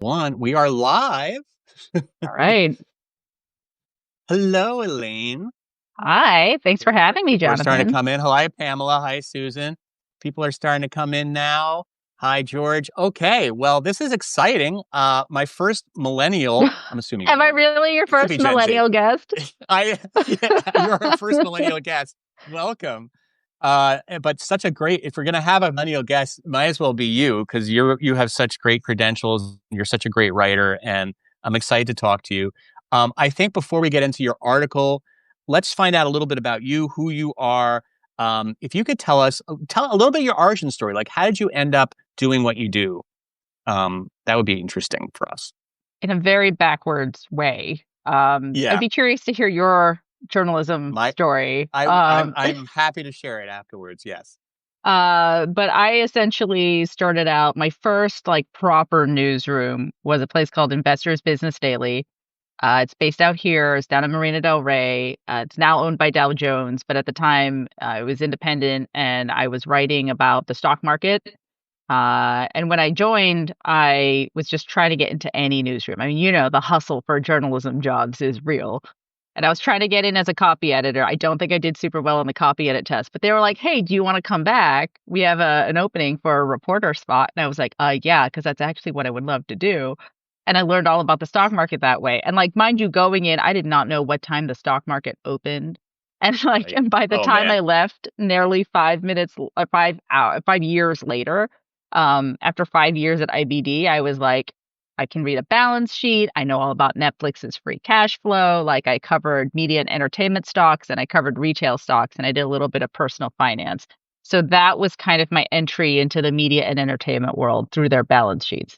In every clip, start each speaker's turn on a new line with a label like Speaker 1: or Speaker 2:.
Speaker 1: One, we are live.
Speaker 2: All right.
Speaker 1: Hello, Elaine.
Speaker 2: Hi. Thanks for having me,
Speaker 1: People are starting to
Speaker 2: Jonathan.
Speaker 1: come in. Hi, Pamela. Hi, Susan. People are starting to come in now. Hi, George. Okay, well, this is exciting. My first millennial. I'm assuming
Speaker 2: Am I
Speaker 1: millennial.
Speaker 2: really your
Speaker 1: It could be
Speaker 2: first
Speaker 1: Gen Z.
Speaker 2: millennial guest?
Speaker 1: Yeah, you're our first millennial guest. Welcome. But such a great. If we're gonna have a millennial guest, might as well be you because you have such great credentials. You're such a great writer, and I'm excited to talk to you. I think before we get into your article, let's find out a little bit about you, who you are. If you could tell a little bit of your origin story, like how did you end up doing what you do? That would be interesting for us.
Speaker 2: In a very backwards way. I'd
Speaker 1: Yeah,
Speaker 2: be curious to hear your journalism
Speaker 1: my
Speaker 2: story.
Speaker 1: I'm happy to share it afterwards. Yes.
Speaker 2: But I essentially started out my first like proper newsroom was a place called Investors Business Daily. It's based out here. It's down in Marina Del Rey. It's now owned by Dow Jones, but at the time it was independent, and I was writing about the stock market. And when I joined, I was just trying to get into any newsroom. I mean, the hustle for journalism jobs is real. And I was trying to get in as a copy editor. I don't think I did super well on the copy edit test, but they were like, "Hey, do you want to come back? We have an opening for a reporter spot." And I was like, yeah, because that's actually what I would love to do." And I learned all about the stock market that way. And like, mind you, going in, I did not know what time the stock market opened. And like,
Speaker 1: Right.
Speaker 2: and by the
Speaker 1: Oh
Speaker 2: time
Speaker 1: man.
Speaker 2: I left, nearly 5 minutes, 5 years later, after 5 years at IBD, I was like, I can read a balance sheet. I know all about Netflix's free cash flow. Like I covered media and entertainment stocks and I covered retail stocks and I did a little bit of personal finance. So that was kind of my entry into the media and entertainment world through their balance sheets.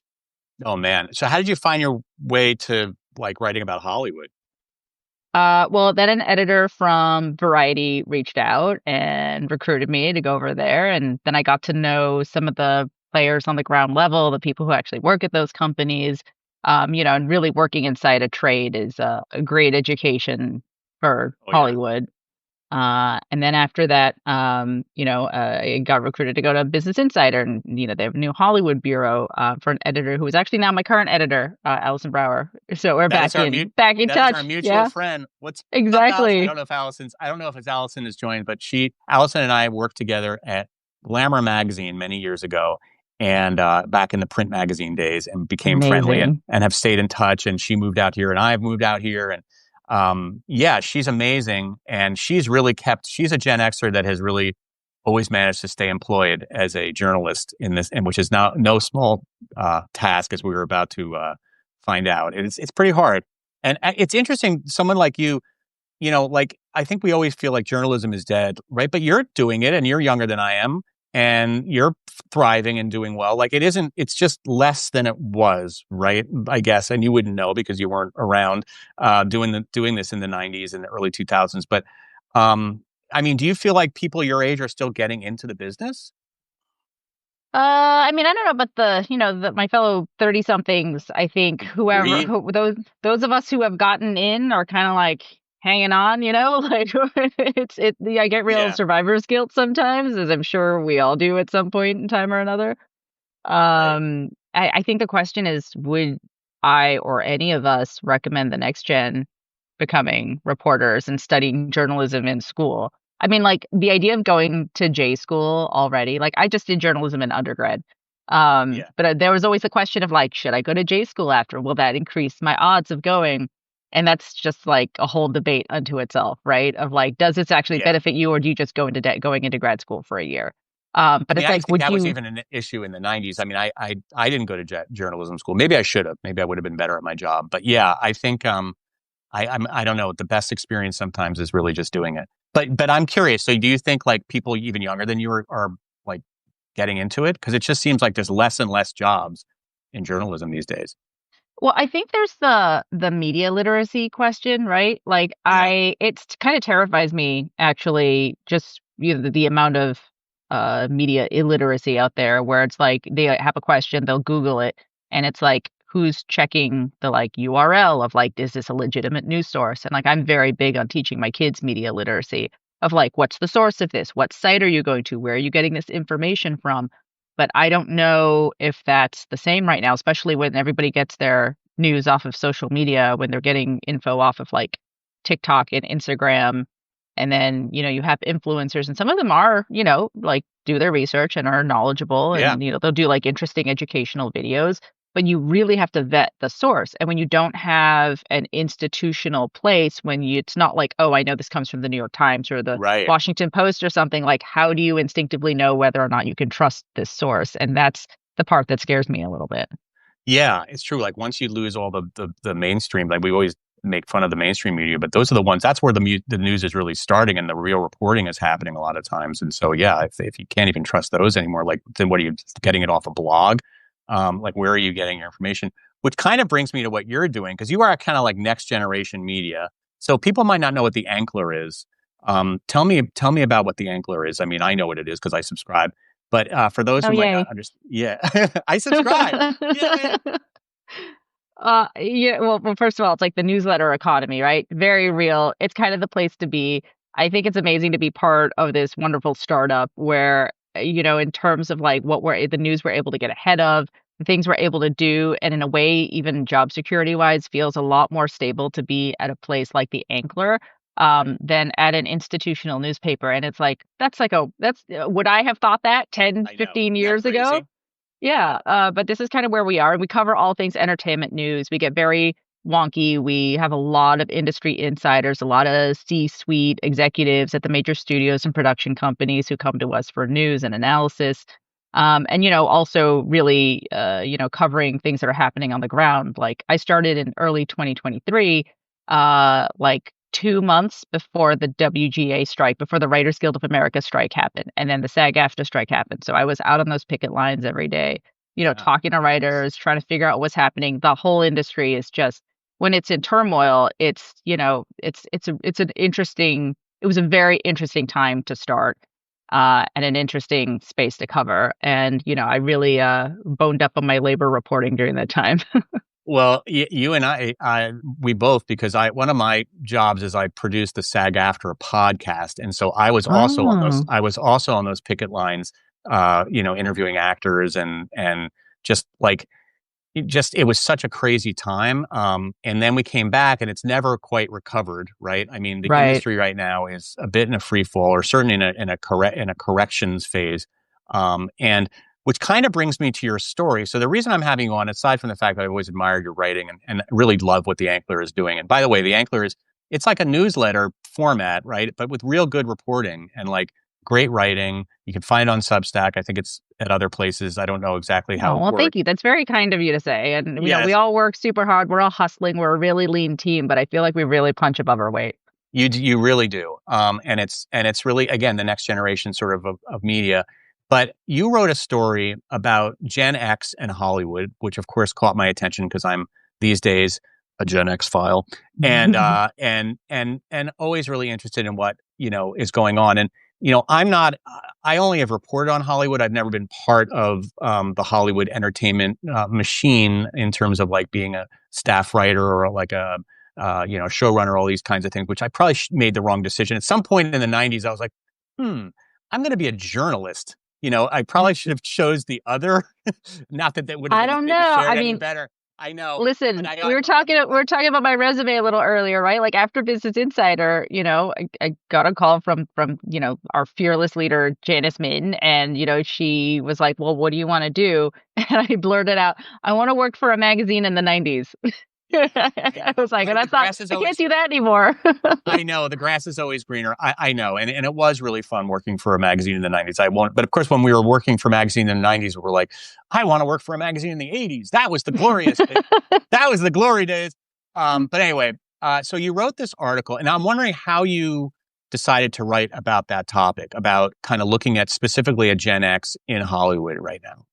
Speaker 1: Oh man. So how did you find your way to like writing about Hollywood?
Speaker 2: Well, then an editor from Variety reached out and recruited me to go over there. And then I got to know some of the players on the ground level, the people who actually work at those companies. And really working inside a trade is a great education for
Speaker 1: Oh yeah.
Speaker 2: Hollywood. And then after that, I got recruited to go to Business Insider, and they have a new Hollywood bureau for an editor who is actually now my current editor, Allison Brower. So we're
Speaker 1: That is
Speaker 2: back
Speaker 1: our
Speaker 2: in back in
Speaker 1: that is our
Speaker 2: touch.
Speaker 1: mutual
Speaker 2: Yeah,
Speaker 1: friend. What's up, Allison?
Speaker 2: exactly.
Speaker 1: I don't know if it's Allison has joined, but Allison and I worked together at Glamour magazine many years ago and back in the print magazine days and became friendly
Speaker 2: Amazing.
Speaker 1: and have stayed in touch. And she moved out here and I've moved out here. And yeah, she's amazing. And she's a Gen Xer that has really always managed to stay employed as a journalist in this, and which is now no small task, as we were about to find out. It's pretty hard, and it's interesting. Someone like you, like I think we always feel like journalism is dead, right? But you're doing it, and you're younger than I am, and you're thriving and doing well. Like it isn't. It's just less than it was, right? I guess, and you wouldn't know because you weren't around doing this in the '90s and the early 2000s. But I mean, do you feel like people your age are still getting into the business?
Speaker 2: I mean, I don't know about my fellow 30 somethings. I think
Speaker 1: Agreed.
Speaker 2: those of us who have gotten in are kind of like hanging on, like I get real
Speaker 1: Yeah.
Speaker 2: survivor's guilt sometimes, as I'm sure we all do at some point in time or another.
Speaker 1: Right.
Speaker 2: I think the question is, would I or any of us recommend the next gen becoming reporters and studying journalism in school? I mean, like the idea of going to J school already, like I just did journalism in undergrad.
Speaker 1: Yeah.
Speaker 2: But there was always a question of like, should I go to J school after? Will that increase my odds of going? And that's just like a whole debate unto itself, right? Of like, does this actually
Speaker 1: Yeah.
Speaker 2: benefit you, or do you just go into going into grad school for a year?
Speaker 1: I
Speaker 2: But
Speaker 1: mean,
Speaker 2: it's
Speaker 1: I
Speaker 2: like,
Speaker 1: think
Speaker 2: would
Speaker 1: that was
Speaker 2: you?
Speaker 1: even an issue in the '90s. I mean, I didn't go to journalism school. Maybe I should have. Maybe I would have been better at my job. But yeah, I think I don't know. The best experience sometimes is really just doing it. But I'm curious. So do you think like people even younger than you are like getting into it? Because it just seems like there's less and less jobs in journalism these days.
Speaker 2: Well, I think there's the media literacy question, right? Like
Speaker 1: Yeah.
Speaker 2: it's kind of terrifies me actually, just the amount of media illiteracy out there, where it's like they have a question, they'll Google it, and it's like, who's checking the like URL of like, is this a legitimate news source? And like I'm very big on teaching my kids media literacy of like, what's the source of this? What site are you going to? Where are you getting this information from? but I don't know if that's the same right now, especially when everybody gets their news off of social media, when they're getting info off of like TikTok and Instagram. And then, you have influencers, and some of them are, like do their research and are knowledgeable,
Speaker 1: Yeah,
Speaker 2: and, they'll do like interesting educational videos, but you really have to vet the source. And when you don't have an institutional place, it's not like, oh, I know this comes from the New York Times or the
Speaker 1: right.
Speaker 2: Washington Post or something, like, how do you instinctively know whether or not you can trust this source? And that's the part that scares me a little bit.
Speaker 1: Yeah, it's true. Like once you lose all the mainstream, like we always make fun of the mainstream media, but those are the ones. That's where the news is really starting, and the real reporting is happening a lot of times. And so, yeah, if you can't even trust those anymore, like then what are you getting it off a blog? Like where are you getting your information? Which kind of brings me to what you're doing, because you are kind of like next generation media. So people might not know what the Ankler is. Tell me about what the Ankler is. I mean, I know what it is because I subscribe. But for those
Speaker 2: Oh,
Speaker 1: who might not
Speaker 2: yay.
Speaker 1: understand, yeah, I subscribe. Yay.
Speaker 2: Yeah, well, first of all, it's like the newsletter economy, right? Very real. It's kind of the place to be. I think it's amazing to be part of this wonderful startup where, in terms of like the news we're able to get ahead of, the things we're able to do, and in a way, even job security wise, feels a lot more stable to be at a place like the Ankler than at an institutional newspaper. And it's like, would I have thought that 10,
Speaker 1: I know.
Speaker 2: 15
Speaker 1: Isn't that
Speaker 2: years ago?
Speaker 1: crazy?
Speaker 2: Yeah, but this is kind of where we are. We cover all things entertainment news. We get very wonky. We have a lot of industry insiders, a lot of C-suite executives at the major studios and production companies who come to us for news and analysis. And also really, covering things that are happening on the ground. Like I started in early 2023, like 2 months before the WGA strike, before the Writers Guild of America strike happened, and then the SAG-AFTRA strike happened. So I was out on those picket lines every day,
Speaker 1: Yeah.
Speaker 2: talking to writers, trying to figure out what's happening. The whole industry is just when it's in turmoil. It was a very interesting time to start. And an interesting space to cover. And, I really boned up on my labor reporting during that time.
Speaker 1: Well, you and we both, because one of my jobs is I produce the SAG after a podcast, and so I was also on those.
Speaker 2: Oh,
Speaker 1: I was also on those picket lines, interviewing actors and just like it was such a crazy time. And then we came back, and it's never quite recovered, right? I mean, the
Speaker 2: right.
Speaker 1: industry right now is a bit in a free fall, or certainly in a corrections phase. And which kind of brings me to your story. So the reason I'm having you on, aside from the fact that I've always admired your writing and really love what the Ankler is doing. And by the way, the Ankler it's like a newsletter format, right? But with real good reporting and like great writing. You can find it on Substack. I think it's at other places. I don't know exactly how
Speaker 2: Oh,
Speaker 1: it
Speaker 2: well, thank
Speaker 1: works.
Speaker 2: you. That's very kind of you to say. And, we
Speaker 1: Yes,
Speaker 2: all work super hard. We're all hustling. We're a really lean team, but I feel like we really punch above our weight.
Speaker 1: you really do. And it's really, again, the next generation sort of media. But you wrote a story about Gen X and Hollywood, which of course caught my attention because I'm these days a Gen X file, and always really interested in what is going on. And I'm not. I only have reported on Hollywood. I've never been part of the Hollywood entertainment machine in terms of like being a staff writer or like a showrunner, all these kinds of things, which I probably made the wrong decision. At some point in the 90s, I was like, I'm going to be a journalist. I probably should have chose the other. Not that that would have
Speaker 2: I
Speaker 1: been
Speaker 2: don't
Speaker 1: maybe
Speaker 2: know.
Speaker 1: fared
Speaker 2: I
Speaker 1: any
Speaker 2: mean,
Speaker 1: better. I know, but
Speaker 2: listen, we were talking about my resume a little earlier, right? Like after Business Insider, I got a call from our fearless leader Janice Min, and she was like, "Well, what do you want to do?" And I blurted out, "I want to work for a magazine in the '90s."
Speaker 1: I
Speaker 2: I
Speaker 1: know.
Speaker 2: was like,
Speaker 1: But the
Speaker 2: "That's not.
Speaker 1: grass is
Speaker 2: I can't
Speaker 1: always
Speaker 2: do that anymore."
Speaker 1: I know the grass is always greener. I know. And it was really fun working for a magazine in the 90s. I won't, but of course, when we were working for a magazine in the 90s, we were like, I want to work for a magazine in the 80s. That was the glorious day. That was the glory days. But anyway, so you wrote this article, and I'm wondering how you decided to write about that topic, about kind of looking at specifically at Gen X in Hollywood right now.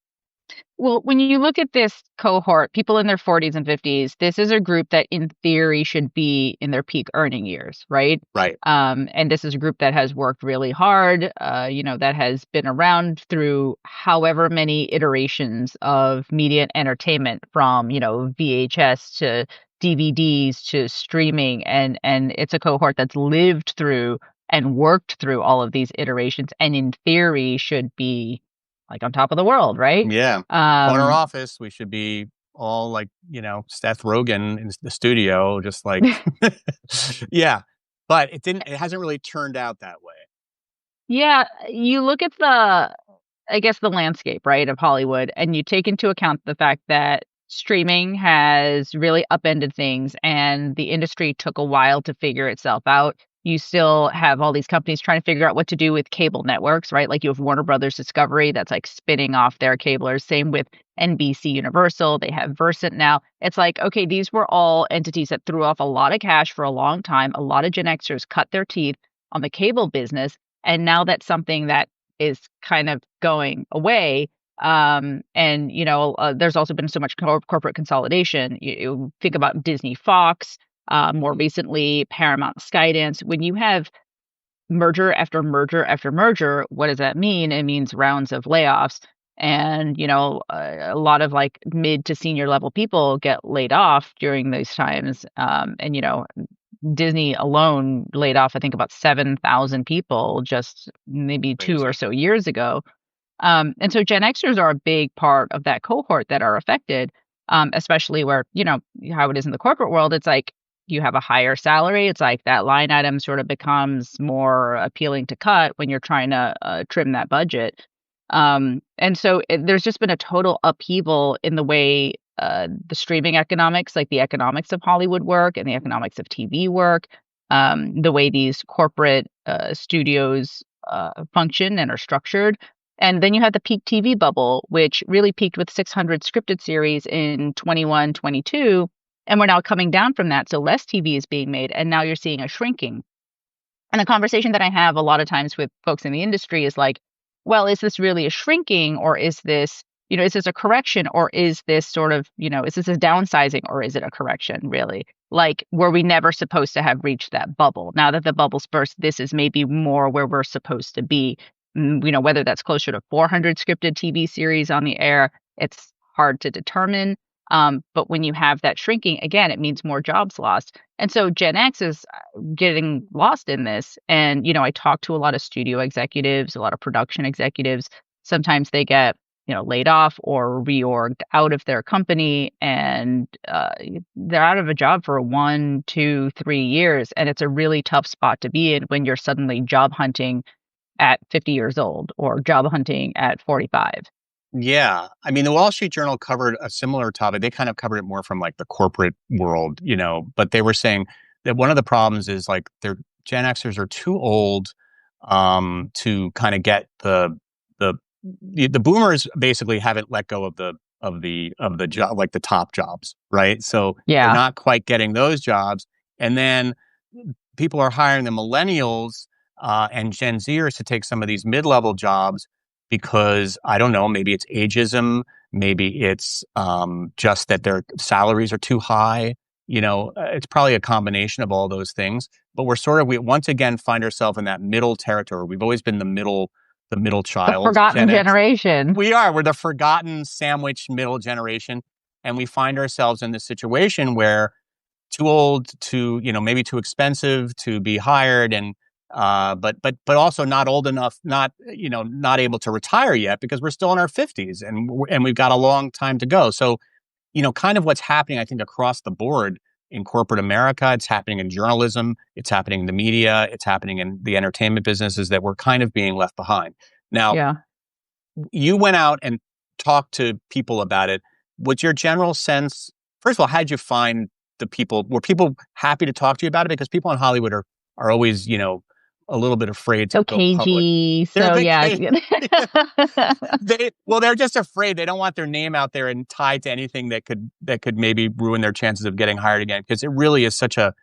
Speaker 2: Well, when you look at this cohort, people in their 40s and 50s, this is a group that in theory should be in their peak earning years, right?
Speaker 1: Right.
Speaker 2: And this is a group that has worked really hard, that has been around through however many iterations of media and entertainment from, VHS to DVDs to streaming. And it's a cohort that's lived through and worked through all of these iterations and in theory should be like on top of the world, right?
Speaker 1: Yeah. Corner
Speaker 2: Um,
Speaker 1: office, we should be all like, Seth Rogen in the studio, just like, yeah. But it hasn't really turned out that way.
Speaker 2: yeah, you look at the I guess the landscape, right, of Hollywood, and you take into account the fact that streaming has really upended things and the industry took a while to figure itself out. You still have all these companies trying to figure out what to do with cable networks, right? Like you have Warner Brothers Discovery that's like spinning off their cablers. Same with NBC Universal. They have Versant now. It's like, okay, these were all entities that threw off a lot of cash for a long time. A lot of Gen Xers cut their teeth on the cable business. And now that's something that is kind of going away. And there's also been so much corporate consolidation. You think about Disney, Fox, more recently Paramount, Skydance. When you have merger after merger after merger, what does that mean? It means rounds of layoffs. And, a lot of like mid to senior level people get laid off during these times. Disney alone laid off, I think, about 7,000 people just maybe two or
Speaker 1: Crazy.
Speaker 2: so years ago. And so Gen Xers are a big part of that cohort that are affected, especially where, how it is in the corporate world. It's like you have a higher salary. It's like that line item sort of becomes more appealing to cut when you're trying to trim that budget. And so there's just been a total upheaval in the way the streaming economics, like the economics of Hollywood work and the economics of TV work, the way these corporate studios function and are structured. And then you had the peak TV bubble, which really peaked with 600 scripted series in 21, 22. And we're now coming down from that. So less TV is being made. And now you're seeing a shrinking. And the conversation that I have a lot of times with folks in the industry is like, well, is this really a shrinking or is this a correction or is this sort of, is this a downsizing or is it a correction really? Like, were we never supposed to have reached that bubble? Now that the bubble's burst, this is maybe more where we're supposed to be. Whether that's closer to 400 scripted TV series on the air, it's hard to determine. But when you have that shrinking, again, it means more jobs lost. And so Gen X is getting lost in this. And, I talk to a lot of studio executives, a lot of production executives. Sometimes they get, laid off or reorged out of their company and they're out of a job for 1, 2, 3 years. And it's a really tough spot to be in when you're suddenly job hunting at 50 years old or job hunting at 45.
Speaker 1: Yeah. I mean, the Wall Street Journal covered a similar topic. They kind of covered it more from like the corporate world, but they were saying that one of the problems is like their Gen Xers are too old to kind of get the the boomers basically haven't let go of the job, like the top jobs, right? So they're
Speaker 2: Yeah,
Speaker 1: not quite getting those jobs. And then people are hiring the millennials and Gen Zers to take some of these mid-level jobs because I don't know, maybe it's ageism, maybe it's just that their salaries are too high. It's probably a combination of all those things. But we once again find ourselves in that middle territory. We've always been the middle
Speaker 2: the
Speaker 1: child,
Speaker 2: forgotten
Speaker 1: Gen X.
Speaker 2: generation.
Speaker 1: We're the forgotten sandwich middle generation, and we find ourselves in this situation where too old to, maybe too expensive to be hired and but also not old enough, not able to retire yet because we're still in our 50s and we've got a long time to go. So, kind of what's happening, I think, across the board in corporate America, it's happening in journalism, it's happening in the media, it's happening in the entertainment businesses that we're kind of being left behind. Now,
Speaker 2: Yeah,
Speaker 1: you went out and talked to people about it. What's your general sense? First of all, how did you find the people? Were people happy to talk to you about it? Because people in Hollywood are always, a little bit afraid to
Speaker 2: so
Speaker 1: go public.
Speaker 2: cagey.
Speaker 1: They're a
Speaker 2: So
Speaker 1: bit
Speaker 2: yeah,
Speaker 1: cagey. They're just afraid. They don't want their name out there and tied to anything that could maybe ruin their chances of getting hired again. Because it really is such a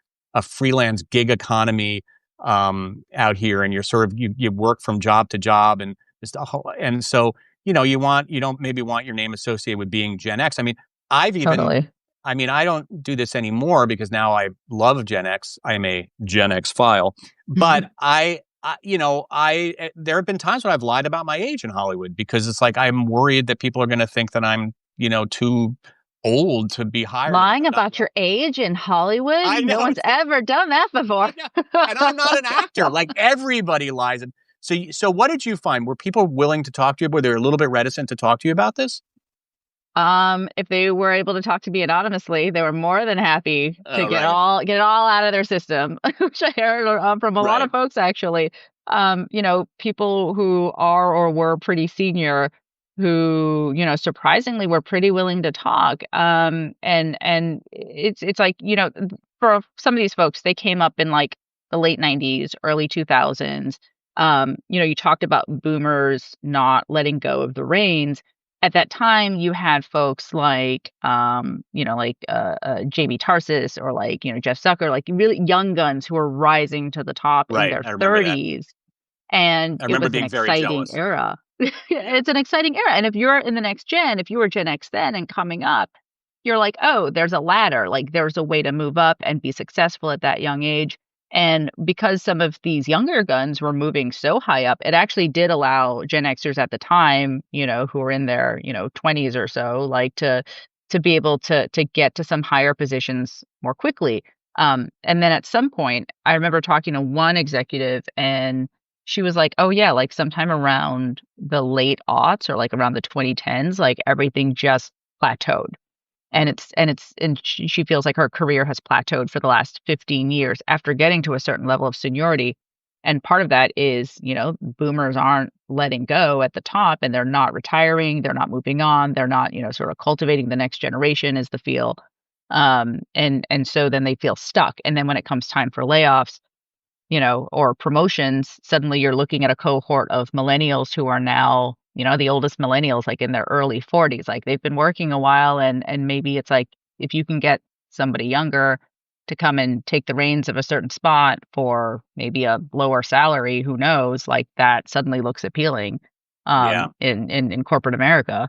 Speaker 1: freelance gig economy out here, and you're sort of you work from job to job, and just and so you don't maybe want your name associated with being Gen X. I mean, I've even
Speaker 2: totally.
Speaker 1: I mean, I don't do this anymore because now I love Gen X. I am a Gen X file, but there have been times when I've lied about my age in Hollywood because it's like I'm worried that people are going to think that I'm, too old to be hired. And
Speaker 2: Lying
Speaker 1: I'm not.
Speaker 2: about your age in Hollywood?
Speaker 1: I
Speaker 2: No
Speaker 1: know,
Speaker 2: one's ever done that
Speaker 1: I
Speaker 2: before.
Speaker 1: know, and I'm not an actor. Like everybody lies, and So what did you find? Were people willing to talk to you? Were they a little bit reticent to talk to you about this?
Speaker 2: If they were able to talk to me anonymously, they were more than happy to
Speaker 1: Oh, right.
Speaker 2: get it all out of their system, which I heard from a lot of
Speaker 1: Right.
Speaker 2: folks actually. People who are or were pretty senior, who surprisingly were pretty willing to talk. And it's like for some of these folks, they came up in like the late '90s, early 2000s. You talked about boomers not letting go of the reins. At that time, you had folks like, Jamie Tarsis or like, Jeff Zucker, like really young guns who were rising to the top in
Speaker 1: Right.
Speaker 2: their
Speaker 1: I remember that.
Speaker 2: 30s. And
Speaker 1: I
Speaker 2: it
Speaker 1: remember
Speaker 2: was an
Speaker 1: being very
Speaker 2: exciting
Speaker 1: jealous.
Speaker 2: era.
Speaker 1: Yeah.
Speaker 2: It's an exciting era. And if you're in the next gen, if you were Gen X then and coming up, you're like, oh, there's a ladder. Like there's a way to move up and be successful at that young age. And because some of these younger guns were moving so high up, it actually did allow Gen Xers at the time, who were in their, 20s or so, like to be able to get to some higher positions more quickly. And then at some point, I remember talking to one executive and she was like, "Oh yeah, like sometime around the late aughts or like around the 2010s, like everything just plateaued." And she feels like her career has plateaued for the last 15 years after getting to a certain level of seniority. And part of that is, boomers aren't letting go at the top and they're not retiring, they're not moving on, they're not, sort of cultivating the next generation is the feel. And so then they feel stuck. And then when it comes time for layoffs, or promotions, suddenly you're looking at a cohort of millennials who are now, the oldest millennials, like in their early 40s. Like they've been working a while, and maybe it's like if you can get somebody younger to come and take the reins of a certain spot for maybe a lower salary, who knows, like that suddenly looks appealing
Speaker 1: Yeah.
Speaker 2: in corporate America.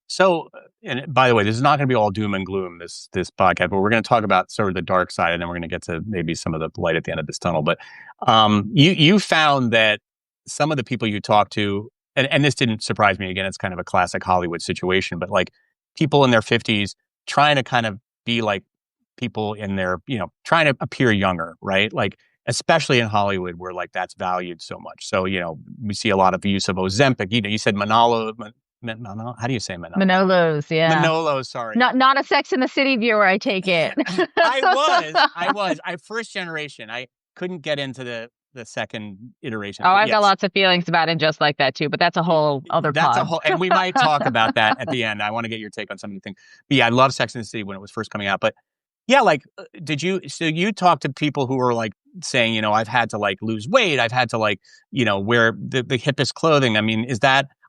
Speaker 1: So, and by the way, this is not going to be all doom and gloom, this podcast, but we're going to talk about sort of the dark side, and then we're going to get to maybe some of the light at the end of this tunnel. But you found that some of the people you talk to, and this didn't surprise me. Again, it's kind of a classic Hollywood situation, but like people in their 50s trying to kind of be like people in their, trying to appear younger, right? Like especially in Hollywood, where like that's valued so much. So we see a lot of use of Ozempic. You said Manalo. Manolo? How do you say Manolo?
Speaker 2: Manolos, yeah.
Speaker 1: Manolo, sorry.
Speaker 2: Not a Sex in the City viewer, I take it.
Speaker 1: I first generation. I couldn't get into the second iteration,
Speaker 2: Oh,
Speaker 1: but
Speaker 2: I've got
Speaker 1: yes,
Speaker 2: lots of feelings about it just like that too, but that's a whole other
Speaker 1: that's a
Speaker 2: pod.
Speaker 1: whole, and we might talk about that at the end. I want to get your take on some of the things. But yeah, I love Sex and the City when it was first coming out. But yeah, like, so you talk to people who are like saying, I've had to like lose weight. I've had to like, wear the hippest clothing. I mean,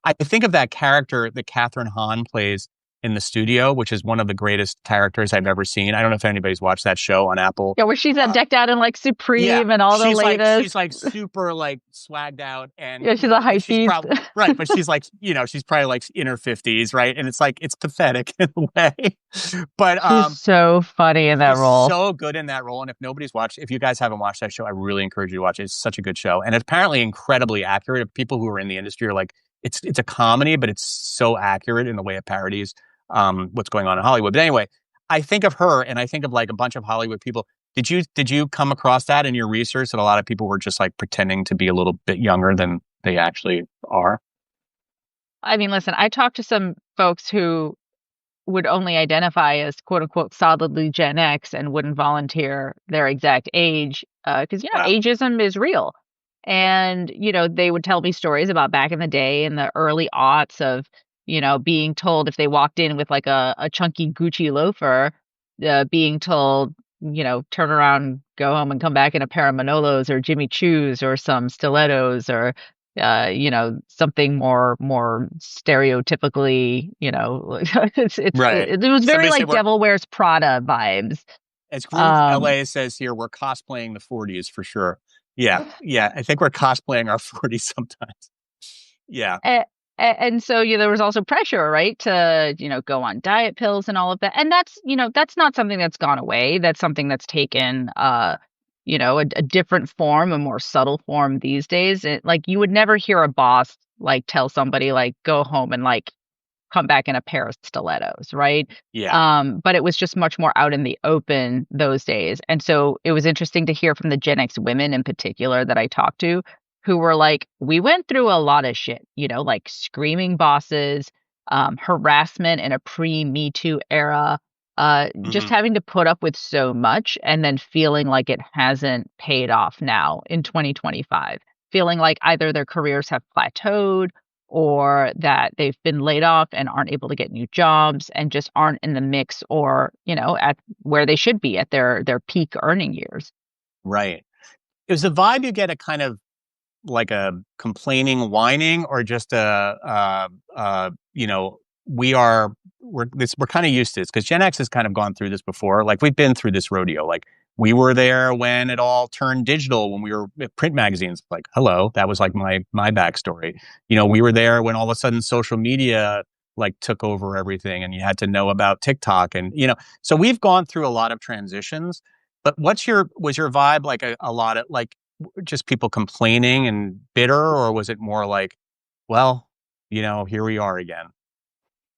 Speaker 1: I think of that character that Catherine Hahn plays in The Studio, which is one of the greatest characters I've ever seen. I don't know if anybody's watched that show on Apple.
Speaker 2: Yeah, where she's decked out in like
Speaker 1: Yeah,
Speaker 2: Supreme and all the
Speaker 1: she's
Speaker 2: latest.
Speaker 1: like super like swagged out, and
Speaker 2: Yeah, she's a hype
Speaker 1: she's
Speaker 2: beast.
Speaker 1: probably right, but she's like she's probably like in her 50s, right? And it's like it's pathetic in a way, but
Speaker 2: She's so funny in that
Speaker 1: she's
Speaker 2: role.
Speaker 1: so good in that role. And if you guys haven't watched that show, I really encourage you to watch it. It's such a good show, and it's apparently incredibly accurate. People who are in the industry are like, it's a comedy, but it's so accurate in the way it parodies what's going on in Hollywood. But anyway, I think of her, and I think of like a bunch of Hollywood people. Did you come across that in your research that a lot of people were just like pretending to be a little bit younger than they actually are?
Speaker 2: I mean, listen, I talked to some folks who would only identify as quote unquote solidly Gen X and wouldn't volunteer their exact age because
Speaker 1: Wow.
Speaker 2: ageism is real. And they would tell me stories about back in the day in the early aughts of being told if they walked in with like a chunky Gucci loafer, being told turn around, go home, and come back in a pair of Manolos or Jimmy Choos or some stilettos or something more stereotypically,
Speaker 1: Right.
Speaker 2: it was very
Speaker 1: Somebody
Speaker 2: like
Speaker 1: said we're,
Speaker 2: Devil Wears Prada vibes.
Speaker 1: as Groove
Speaker 2: Um,
Speaker 1: LA says here, we're cosplaying the 40s for sure. Yeah. Yeah. I think we're cosplaying our 40s sometimes. Yeah.
Speaker 2: and, and so there was also pressure, right, to go on diet pills and all of that, and that's not something that's gone away. That's something that's taken a different form, a more subtle form these days. Like you would never hear a boss like tell somebody like go home and like come back in a pair of stilettos, right?
Speaker 1: Yeah.
Speaker 2: But it was just much more out in the open those days. And so it was interesting to hear from the Gen X women in particular that I talked to who were like, we went through a lot of shit, like screaming bosses, harassment in a pre-Me Too era, just
Speaker 1: Hmm.
Speaker 2: having to put up with so much and then feeling like it hasn't paid off now in 2025, feeling like either their careers have plateaued or that they've been laid off and aren't able to get new jobs and just aren't in the mix or, at where they should be at their peak earning years.
Speaker 1: Right. Is the vibe you get a kind of like a complaining, whining, or just we are we're kind of used to this because Gen X has kind of gone through this before. Like we've been through this rodeo. Like we were there when it all turned digital, when we were at print magazines. Like, hello, that was like my backstory. We were there when all of a sudden social media like took over everything, and you had to know about TikTok, and so we've gone through a lot of transitions. But was your vibe like a lot of like just people complaining and bitter, or was it more like, well, here we are again?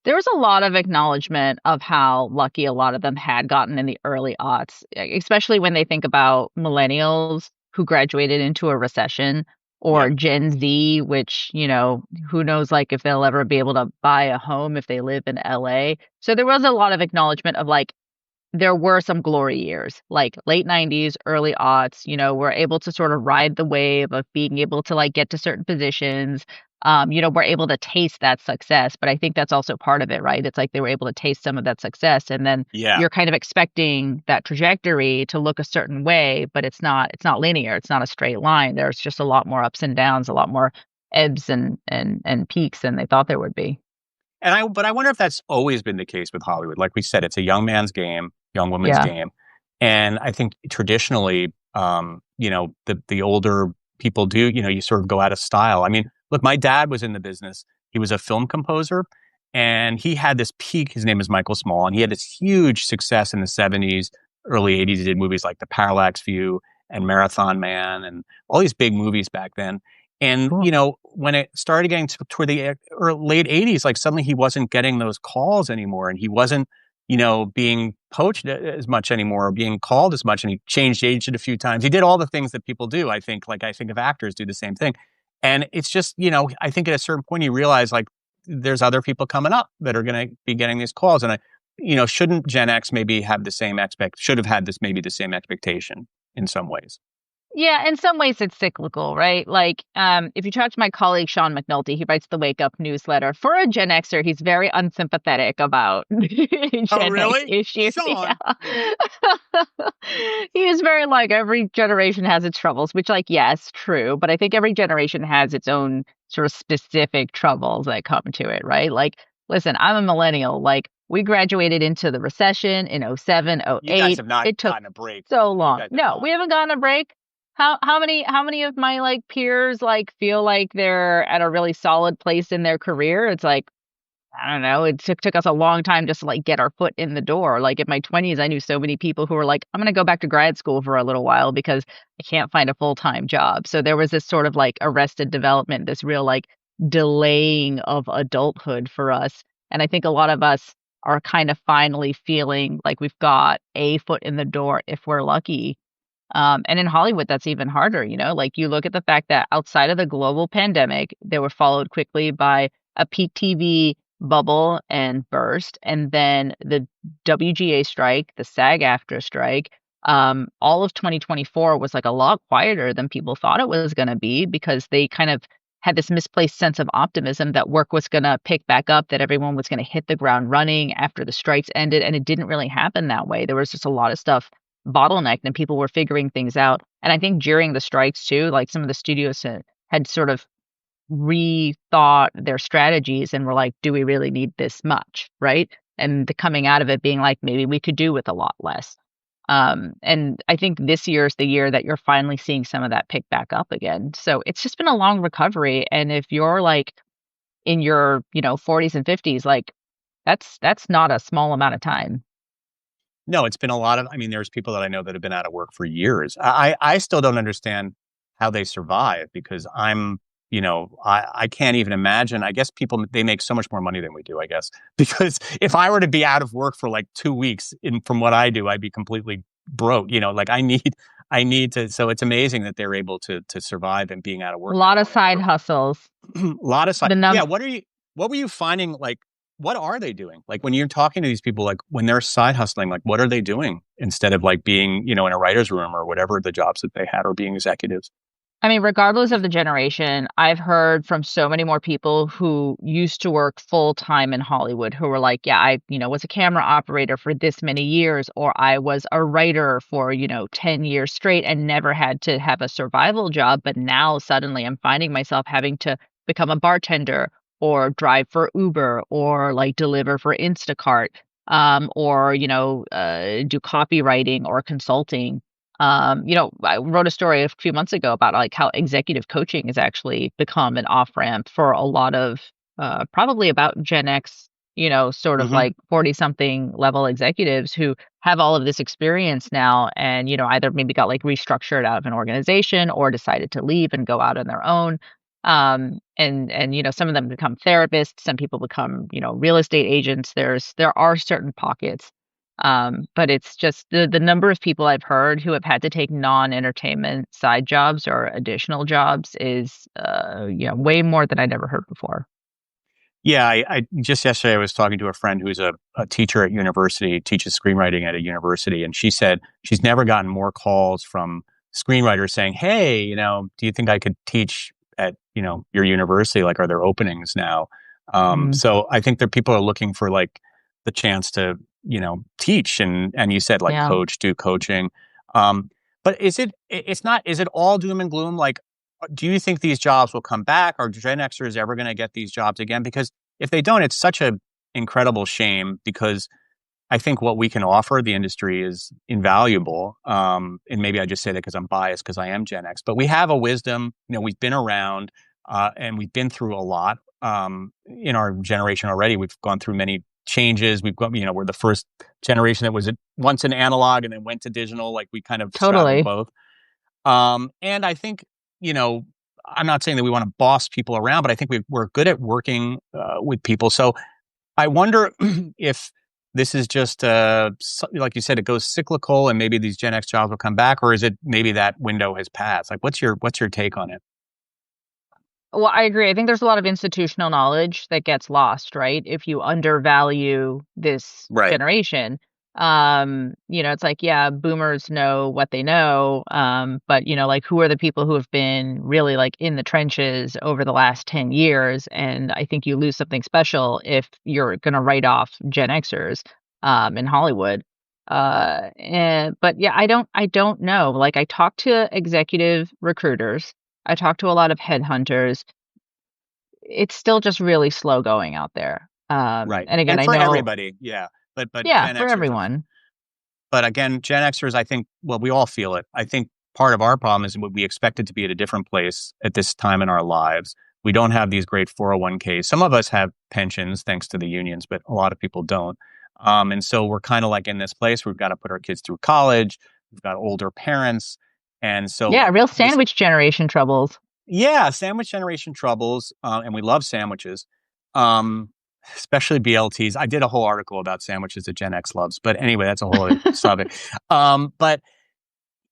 Speaker 2: There was a lot of acknowledgement of how lucky a lot of them had gotten in the early aughts, especially when they think about millennials who graduated into a recession or
Speaker 1: Yeah.
Speaker 2: Gen Z, which, who knows like if they'll ever be able to buy a home if they live in LA. So there was a lot of acknowledgement of like there were some glory years, like late 90s, early aughts, we're able to sort of ride the wave of being able to like get to certain positions. We're able to taste that success, but I think that's also part of it, right? It's like they were able to taste some of that success and then
Speaker 1: Yeah.
Speaker 2: you're kind of expecting that trajectory to look a certain way, but it's not linear. It's not a straight line. There's just a lot more ups and downs, a lot more ebbs and peaks than they thought there would be.
Speaker 1: But I wonder if that's always been the case with Hollywood. Like we said, it's a young man's game, young woman's
Speaker 2: Yeah.
Speaker 1: game. And I think traditionally, the older people do, you sort of go out of style. I mean, look, my dad was in the business. He was a film composer and he had this peak. His name is Michael Small, and he had this huge success in the 70s, early 80s. He did movies like The Parallax View and Marathon Man and all these big movies back then. And,
Speaker 2: Cool.
Speaker 1: when it started getting toward the late 80s, like suddenly he wasn't getting those calls anymore and he wasn't, being poached as much anymore or being called as much. And he changed agent a few times. He did all the things that people do. I think of actors do the same thing. And it's just, I think at a certain point you realize like there's other people coming up that are going to be getting these calls. And shouldn't Gen X maybe have the same should have had this maybe the same expectation in some ways?
Speaker 2: Yeah, in some ways it's cyclical, right? Like, if you talk to my colleague Sean McNulty, he writes the Wake Up newsletter. For a Gen Xer, he's very unsympathetic about
Speaker 1: Oh,
Speaker 2: Gen X
Speaker 1: really?
Speaker 2: issues. Yeah.
Speaker 1: Sean.
Speaker 2: He is very like every generation has its troubles, which, like, yes, true, but I think every generation has its own sort of specific troubles that come to it, right? Like, listen, I'm a millennial. Like, we graduated into the recession in '07,
Speaker 1: You guys
Speaker 2: '08.
Speaker 1: have not
Speaker 2: It took
Speaker 1: gotten a break.
Speaker 2: so
Speaker 1: You
Speaker 2: long.
Speaker 1: guys have
Speaker 2: No, we
Speaker 1: not.
Speaker 2: haven't gotten a break. How many of my like peers like feel like they're at a really solid place in their career? It's like I don't know. It took us a long time just to like get our foot in the door. Like in my 20s, I knew so many people who were like, I'm gonna go back to grad school for a little while because I can't find a full-time job. So there was this sort of like arrested development, this real like delaying of adulthood for us. And I think a lot of us are kind of finally feeling like we've got a foot in the door if we're lucky. And in Hollywood, that's even harder, like you look at the fact that outside of the global pandemic, they were followed quickly by a peak TV bubble and burst, and then the WGA strike, the SAG-AFTRA strike. All of 2024 was like a lot quieter than people thought it was going to be because they kind of had this misplaced sense of optimism that work was going to pick back up, that everyone was going to hit the ground running after the strikes ended. And it didn't really happen that way. There was just a lot of stuff bottlenecked and people were figuring things out. And I think during the strikes too, like some of the studios had sort of rethought their strategies and were like, do we really need this much? Right. And the coming out of it being like, maybe we could do with a lot less. And I think this year is the year that you're finally seeing some of that pick back up again. So it's just been a long recovery. And if you're like in your, 40s and 50s, like that's not a small amount of time.
Speaker 1: No, it's been a lot of, I mean, there's people that I know that have been out of work for years. I still don't understand how they survive because I can't even imagine. I guess people, they make so much more money than we do, I guess, because if I were to be out of work for like 2 weeks from what I do, I'd be completely broke. Like I need to. So it's amazing that they're able to survive and being out of
Speaker 2: A
Speaker 1: work that
Speaker 2: lot of
Speaker 1: long. And
Speaker 2: side hustles.
Speaker 1: a lot of side.
Speaker 2: The
Speaker 1: Yeah.
Speaker 2: num
Speaker 1: What were you finding? Like, what are they doing? Like when you're talking to these people, like when they're side hustling, like what are they doing instead of like being, in a writer's room or whatever the jobs that they had or being executives?
Speaker 2: I mean, regardless of the generation, I've heard from so many more people who used to work full time in Hollywood who were like, yeah, I was a camera operator for this many years, or I was a writer for, 10 years straight and never had to have a survival job. But now suddenly I'm finding myself having to become a bartender or drive for Uber or like deliver for Instacart, or, do copywriting or consulting. I wrote a story a few months ago about like how executive coaching has actually become an off ramp for a lot of probably about Gen X, sort of
Speaker 1: Hmm.
Speaker 2: like 40 something level executives who have all of this experience now and, either maybe got like restructured out of an organization or decided to leave and go out on their own. And some of them become therapists, some people become, real estate agents. There are certain pockets, but it's just the number of people I've heard who have had to take non-entertainment side jobs or additional jobs is, way more than I'd ever heard before.
Speaker 1: Yeah, I just yesterday I was talking to a friend who's a teacher at university, teaches screenwriting at a university, and she said she's never gotten more calls from screenwriters saying, "Hey, do you think I could teach at your university? Like, are there openings now?"
Speaker 2: Mm,
Speaker 1: So I think that people are looking for like the chance to teach, and you said like
Speaker 2: yeah,
Speaker 1: do coaching. Um, but it's not, is it all doom and gloom? Like, do you think these jobs will come back? Are Gen Xers ever going to get these jobs again? Because if they don't, it's such a incredible shame because I think what we can offer the industry is invaluable. And maybe I just say that because I'm biased because I am Gen X, but we have a wisdom. We've been around and we've been through a lot in our generation already. We've gone through many changes. We've got, we're the first generation that was once an analog and then went to digital. Like we kind of straddled
Speaker 2: totally.
Speaker 1: both. And I think, you know, I'm not saying that we want to boss people around, but I think we're good at working with people. So I wonder if this is just, like you said, it goes cyclical, and maybe these Gen X jobs will come back, or is it maybe that window has passed? Like, what's your take on it?
Speaker 2: Well, I agree. I think there's a lot of institutional knowledge that gets lost, right? If you undervalue this
Speaker 1: Right.
Speaker 2: generation. It's like, yeah, boomers know what they know. But like who are the people who have been really like in the trenches over the last 10 years? And I think you lose something special if you're gonna write off Gen Xers in Hollywood. But yeah, I don't know. Like I talk to executive recruiters. I talk to a lot of headhunters. It's still just really slow going out there.
Speaker 1: Right.
Speaker 2: And again,
Speaker 1: And
Speaker 2: I
Speaker 1: for
Speaker 2: know,
Speaker 1: everybody, yeah. But
Speaker 2: yeah,
Speaker 1: Gen
Speaker 2: for
Speaker 1: Xers are,
Speaker 2: everyone.
Speaker 1: but again, Gen Xers, I think, well, we all feel it. I think part of our problem is we expect it to be at a different place at this time in our lives. We don't have these great 401ks. Some of us have pensions thanks to the unions, but a lot of people don't. And so we're kind of like in this place where we've got to put our kids through college. We've got older parents. And so
Speaker 2: Yeah, real
Speaker 1: this,
Speaker 2: sandwich generation troubles.
Speaker 1: yeah, sandwich generation troubles. And we love sandwiches, especially BLTs. I did a whole article about sandwiches that Gen X loves. But anyway, that's a whole other subject. But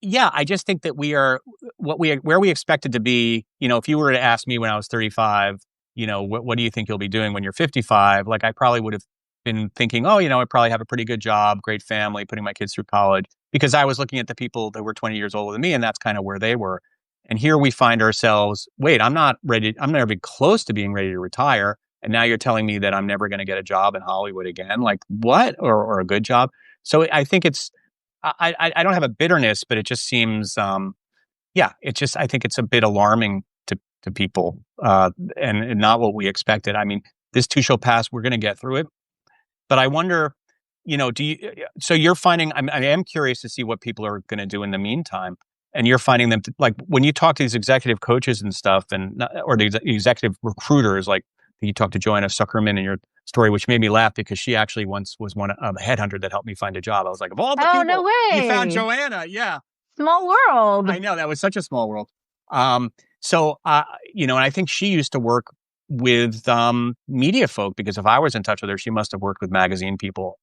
Speaker 1: yeah, I just think that we are where we expected to be. If you were to ask me when I was 35, what do you think you'll be doing when you're 55? Like I probably would have been thinking, oh, I probably have a pretty good job, great family, putting my kids through college, because I was looking at the people that were 20 years older than me, and that's kind of where they were. And here we find ourselves, wait, I'm not ready. I'm not even close to being ready to retire. And now you're telling me that I'm never going to get a job in Hollywood again. Like what? Or a good job. So I think I don't have a bitterness, but it just seems, yeah, I think it's a bit alarming to people, and not what we expected. I mean, this too shall pass. We're going to get through it. But I wonder, do you, so you're finding, I am curious to see what people are going to do in the meantime. And you're finding them like when you talk to these executive coaches and stuff, or the executive recruiters, like you talked to Joanna Zuckerman in your story, which made me laugh because she actually once was one of a headhunter that helped me find a job. I was like, of all the
Speaker 2: Oh, no
Speaker 1: people, you found
Speaker 2: way.
Speaker 1: Joanna. Yeah,
Speaker 2: Small world.
Speaker 1: I know that was such a small world. So and I think she used to work with media folk because if I was in touch with her, she must have worked with magazine people.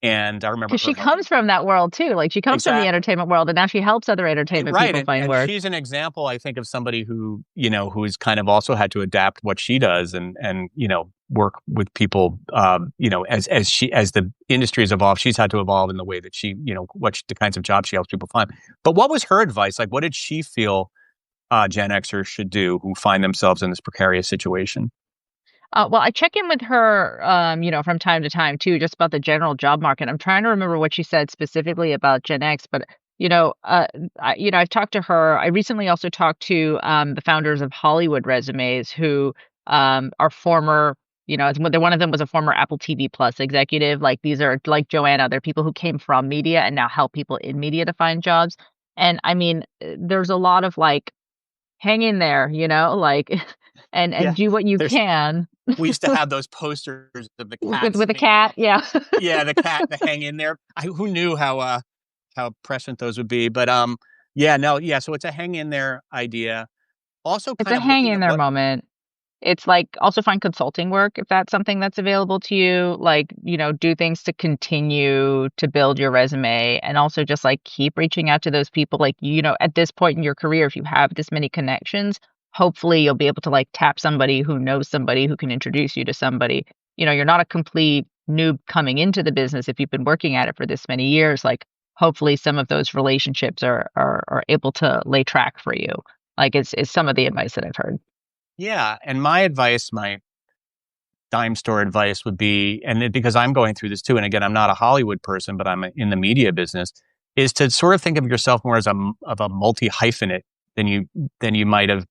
Speaker 1: And I remember
Speaker 2: Because
Speaker 1: her
Speaker 2: she
Speaker 1: helping.
Speaker 2: comes from that world too. Like she comes from the
Speaker 1: Exactly.
Speaker 2: entertainment world, and now she helps other entertainment
Speaker 1: Right.
Speaker 2: people
Speaker 1: And
Speaker 2: find
Speaker 1: and
Speaker 2: work.
Speaker 1: she's an example, I think, of somebody who, who's kind of also had to adapt what she does and work with people, as the industry has evolved, she's had to evolve in the way that she, the kinds of jobs she helps people find. But what was her advice? Like, what did she feel Gen Xers should do who find themselves in this precarious situation?
Speaker 2: Well, I check in with her, from time to time too, just about the general job market. I'm trying to remember what she said specifically about Gen X, but you know, uh, I've talked to her. I recently also talked to the founders of Hollywood Resumes, who are former, one of them was a former Apple TV Plus executive. Like these are like Joanna, they're people who came from media and now help people in media to find jobs. And I mean, there's a lot of like, hang in there, like, and
Speaker 1: Yeah.
Speaker 2: do what you
Speaker 1: There's
Speaker 2: can
Speaker 1: We used to have those posters of the cats
Speaker 2: with a
Speaker 1: hanging
Speaker 2: cat.
Speaker 1: off.
Speaker 2: Yeah.
Speaker 1: Yeah, the cat, the hang in there. Who knew how prescient those would be? But yeah, no, yeah. So it's a hang in there idea. Also,
Speaker 2: It's
Speaker 1: kind
Speaker 2: a
Speaker 1: of
Speaker 2: hang
Speaker 1: looking
Speaker 2: in
Speaker 1: at
Speaker 2: there
Speaker 1: what.
Speaker 2: moment. It's like also find consulting work if that's something that's available to you. Like, do things to continue to build your resume and also just like keep reaching out to those people. Like, at this point in your career, if you have this many connections, hopefully you'll be able to like tap somebody who knows somebody who can introduce you to somebody. You're not a complete noob coming into the business if you've been working at it for this many years. Like, hopefully some of those relationships are able to lay track for you. Like, it's some of the advice that I've heard.
Speaker 1: Yeah, and my advice, my dime store advice would be, because I'm going through this too, and again, I'm not a Hollywood person, but I'm in the media business, is to sort of think of yourself more as a multi hyphenate than you might have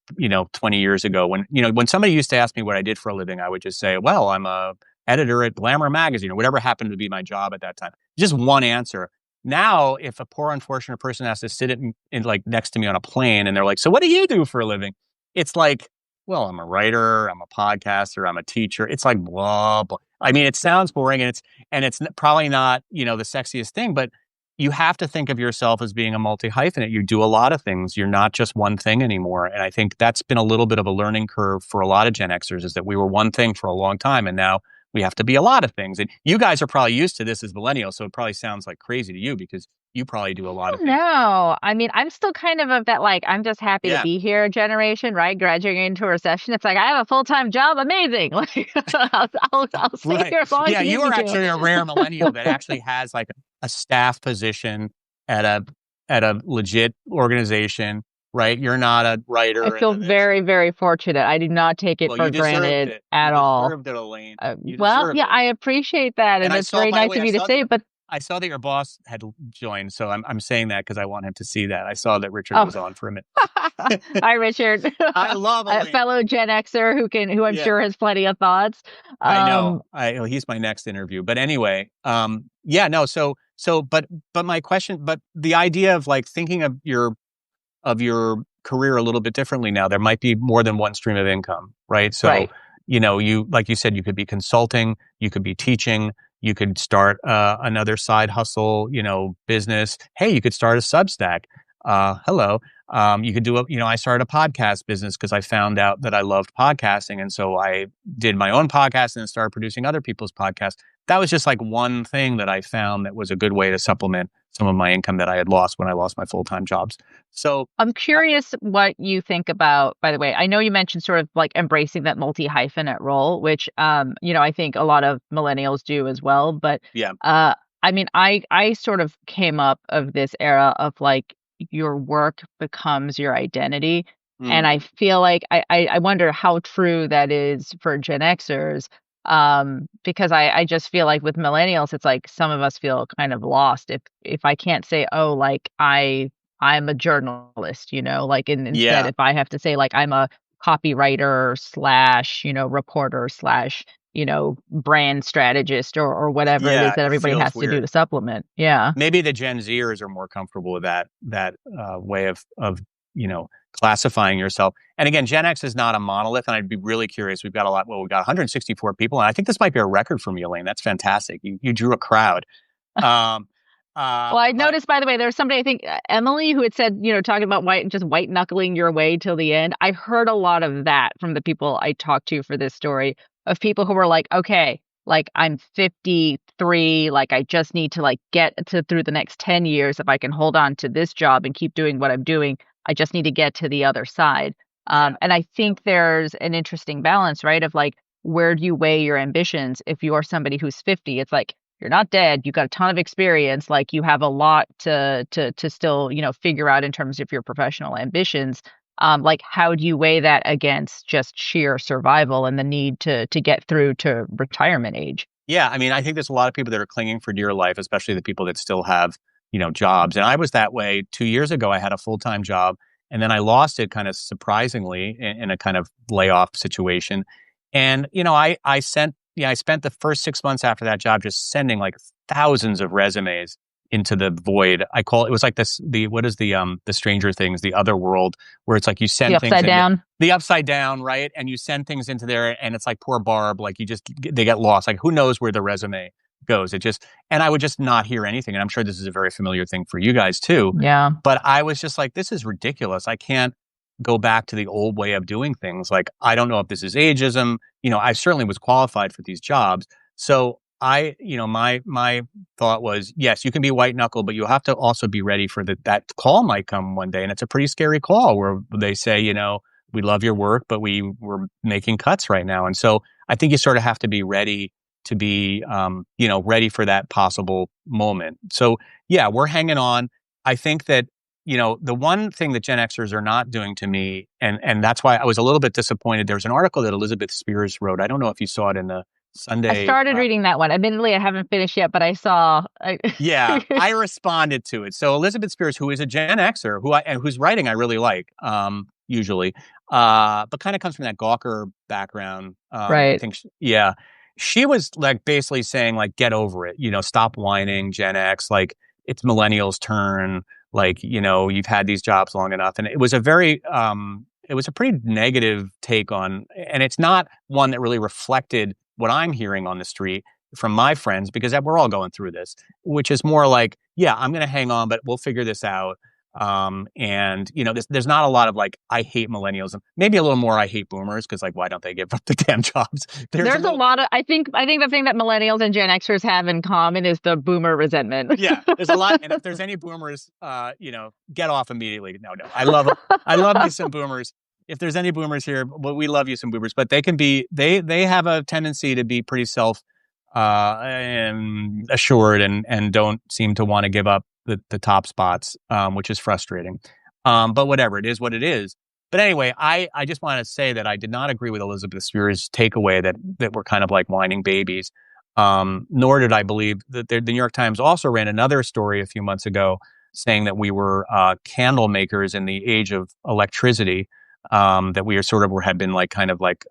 Speaker 1: 20 years ago. When somebody used to ask me what I did for a living, I would just say, well, I'm a editor at Glamour magazine or whatever happened to be my job at that time. Just one answer. Now, if a poor unfortunate person has to sit in like next to me on a plane and they're like, so what do you do for a living? It's like, well, I'm a writer, I'm a podcaster, I'm a teacher. It's like blah blah. I mean, it sounds boring, and it's probably not the sexiest thing, but you have to think of yourself as being a multi hyphenate. You do a lot of things. You're not just one thing anymore. And I think that's been a little bit of a learning curve for a lot of Gen Xers, is that we were one thing for a long time, and now we have to be a lot of things. And you guys are probably used to this as millennials, so it probably sounds like crazy to you because you probably do a lot of things.
Speaker 2: No, I mean, I'm still kind of that, like, I'm just happy to
Speaker 1: Yeah.
Speaker 2: be here generation, right? Graduating into a recession. It's like, I have a full-time job. Amazing. Like, I'll stay
Speaker 1: Right.
Speaker 2: here as long as
Speaker 1: Yeah,
Speaker 2: you need
Speaker 1: you
Speaker 2: me
Speaker 1: are
Speaker 2: to.
Speaker 1: actually a rare millennial that actually has like a staff position at a legit organization, right? You're not a
Speaker 2: I
Speaker 1: writer in
Speaker 2: feel
Speaker 1: the this.
Speaker 2: very, very fortunate. I do not take it
Speaker 1: Well,
Speaker 2: for
Speaker 1: you deserved
Speaker 2: granted
Speaker 1: it. You
Speaker 2: at all.
Speaker 1: deserved it, Elaine. You
Speaker 2: Well,
Speaker 1: deserved
Speaker 2: yeah,
Speaker 1: it.
Speaker 2: I appreciate that,
Speaker 1: And
Speaker 2: and
Speaker 1: I
Speaker 2: that's
Speaker 1: saw,
Speaker 2: very
Speaker 1: by the
Speaker 2: nice
Speaker 1: way,
Speaker 2: of you to say. But
Speaker 1: I saw that your boss had joined, so I'm saying that because I want him to see that. I saw that Richard
Speaker 2: oh,
Speaker 1: was on for a
Speaker 2: hi,
Speaker 1: minute.
Speaker 2: Richard,
Speaker 1: I love
Speaker 2: a
Speaker 1: Elaine.
Speaker 2: fellow Gen Xer who I'm
Speaker 1: Yeah.
Speaker 2: sure has plenty of thoughts.
Speaker 1: I know.
Speaker 2: Um,
Speaker 1: He's my next interview. But anyway, yeah, no. But my question, but the idea of like thinking of your career a little bit differently now. There might be more than one stream of income, right? So,
Speaker 2: right.
Speaker 1: you like you said, you could be consulting, you could be teaching, you could start another side hustle, business. Hey, you could start a Substack. Hello. You could do I started a podcast business because I found out that I loved podcasting. And so I did my own podcast and then started producing other people's podcasts. That was just like one thing that I found that was a good way to supplement some of my income that I had lost when I lost my full-time jobs. So,
Speaker 2: I'm
Speaker 1: uh,
Speaker 2: curious what you think about, by the way, I know you mentioned sort of like embracing that multi-hyphenate role, which I think a lot of millennials do as well. But
Speaker 1: yeah.
Speaker 2: I mean, I sort of came up of this era of like your work becomes your identity. And
Speaker 1: Mm,
Speaker 2: I feel like I wonder how true that is for Gen Xers. Because I just feel like with millennials, it's like some of us feel kind of lost if I can't say, oh, like I'm a journalist, like instead
Speaker 1: yeah.
Speaker 2: if I have to say like I'm a copywriter slash, reporter slash, brand strategist or whatever it is
Speaker 1: Yeah,
Speaker 2: that
Speaker 1: it
Speaker 2: everybody
Speaker 1: feels
Speaker 2: has to do
Speaker 1: weird.
Speaker 2: to supplement. Yeah.
Speaker 1: Maybe the Gen Zers are more comfortable with that way of classifying yourself. And again, Gen X is not a monolith, and I'd be really curious. We've got a lot. Well, we've got 164 people, and I think this might be a record for me, Elaine. That's fantastic. You drew a crowd. Um,
Speaker 2: Well, I
Speaker 1: but
Speaker 2: noticed, by the way, there was somebody, I think Emily, who had said, talking about white knuckling your way till the end. I heard a lot of that from the people I talked to for this story of people who were like, okay, like I'm 53, like I just need to like get to through the next 10 years. If I can hold on to this job and keep doing what I'm doing, I just need to get to the other side.
Speaker 1: Yeah.
Speaker 2: And I think there's an interesting balance, right? Of like, where do you weigh your ambitions? If you are somebody who's 50, it's like you're not dead. You got a ton of experience. Like you have a lot to still, figure out in terms of your professional ambitions. Like how do you weigh that against just sheer survival and the need to get through to retirement age?
Speaker 1: Yeah, I mean, I think there's a lot of people that are clinging for dear life, especially the people that still have, jobs. And I was that way 2 years ago. I had a full-time job, and then I lost it kind of surprisingly in a kind of layoff situation. And I spent the first 6 months after that job just sending like thousands of resumes into the void. It was like this the what is the Stranger Things, the other world, where it's like you
Speaker 2: The
Speaker 1: send things
Speaker 2: upside
Speaker 1: into
Speaker 2: down.
Speaker 1: the upside down, right? And you send things into there, and it's like poor Barb, like they get lost. Like who knows where the resume goes? And I would just not hear anything. And I'm sure this is a very familiar thing for you guys too.
Speaker 2: Yeah.
Speaker 1: But I was just like, this is ridiculous. I can't go back to the old way of doing things. Like I don't know if this is ageism. I certainly was qualified for these jobs. So my thought was, yes, you can be white knuckle, but you have to also be ready for that call might come one day. And it's a pretty scary call where they say, we love your work, but we're making cuts right now. And so I think you sort of have to be ready to be, ready for that possible moment. So yeah, we're hanging on. I think that, the one thing that Gen Xers are not doing to me, and that's why I was a little bit disappointed. There was an article that Elizabeth Spears wrote. I don't know if you saw it in the
Speaker 2: I
Speaker 1: Sunday.
Speaker 2: started reading that one. Admittedly, I haven't finished yet, but I saw.
Speaker 1: Yeah, I responded to it. So Elizabeth Spears, who is a Gen Xer, and whose writing I really like, usually, but kind of comes from that Gawker background. I
Speaker 2: Right.
Speaker 1: think, yeah, she was like basically saying like, get over it, stop whining, Gen X, like it's millennials' turn, like you've had these jobs long enough, and it was a pretty negative take on, and it's not one that really reflected what I'm hearing on the street from my friends, because we're all going through this, which is more like, yeah, I'm going to hang on, but we'll figure this out. And there's not a lot of like, I hate millennials, and maybe a little more, I hate boomers, because like, why don't they give up the damn jobs? There's a
Speaker 2: There's a
Speaker 1: little,
Speaker 2: lot of. I think the thing that millennials and Gen Xers have in common is the boomer resentment.
Speaker 1: yeah, there's a lot. And if there's any boomers, get off immediately. No, I love me some boomers. If there's any boomers here, well, we love you some boomers, but they have a tendency to be pretty and assured, and don't seem to want to give up the top spots, which is frustrating. But whatever, it is what it is. But anyway, I just want to say that I did not agree with Elizabeth Spears' takeaway that we're kind of like whining babies. Nor did I believe that the New York Times also ran another story a few months ago saying that we were candle makers in the age of electricity, that we are sort of had been like kind of like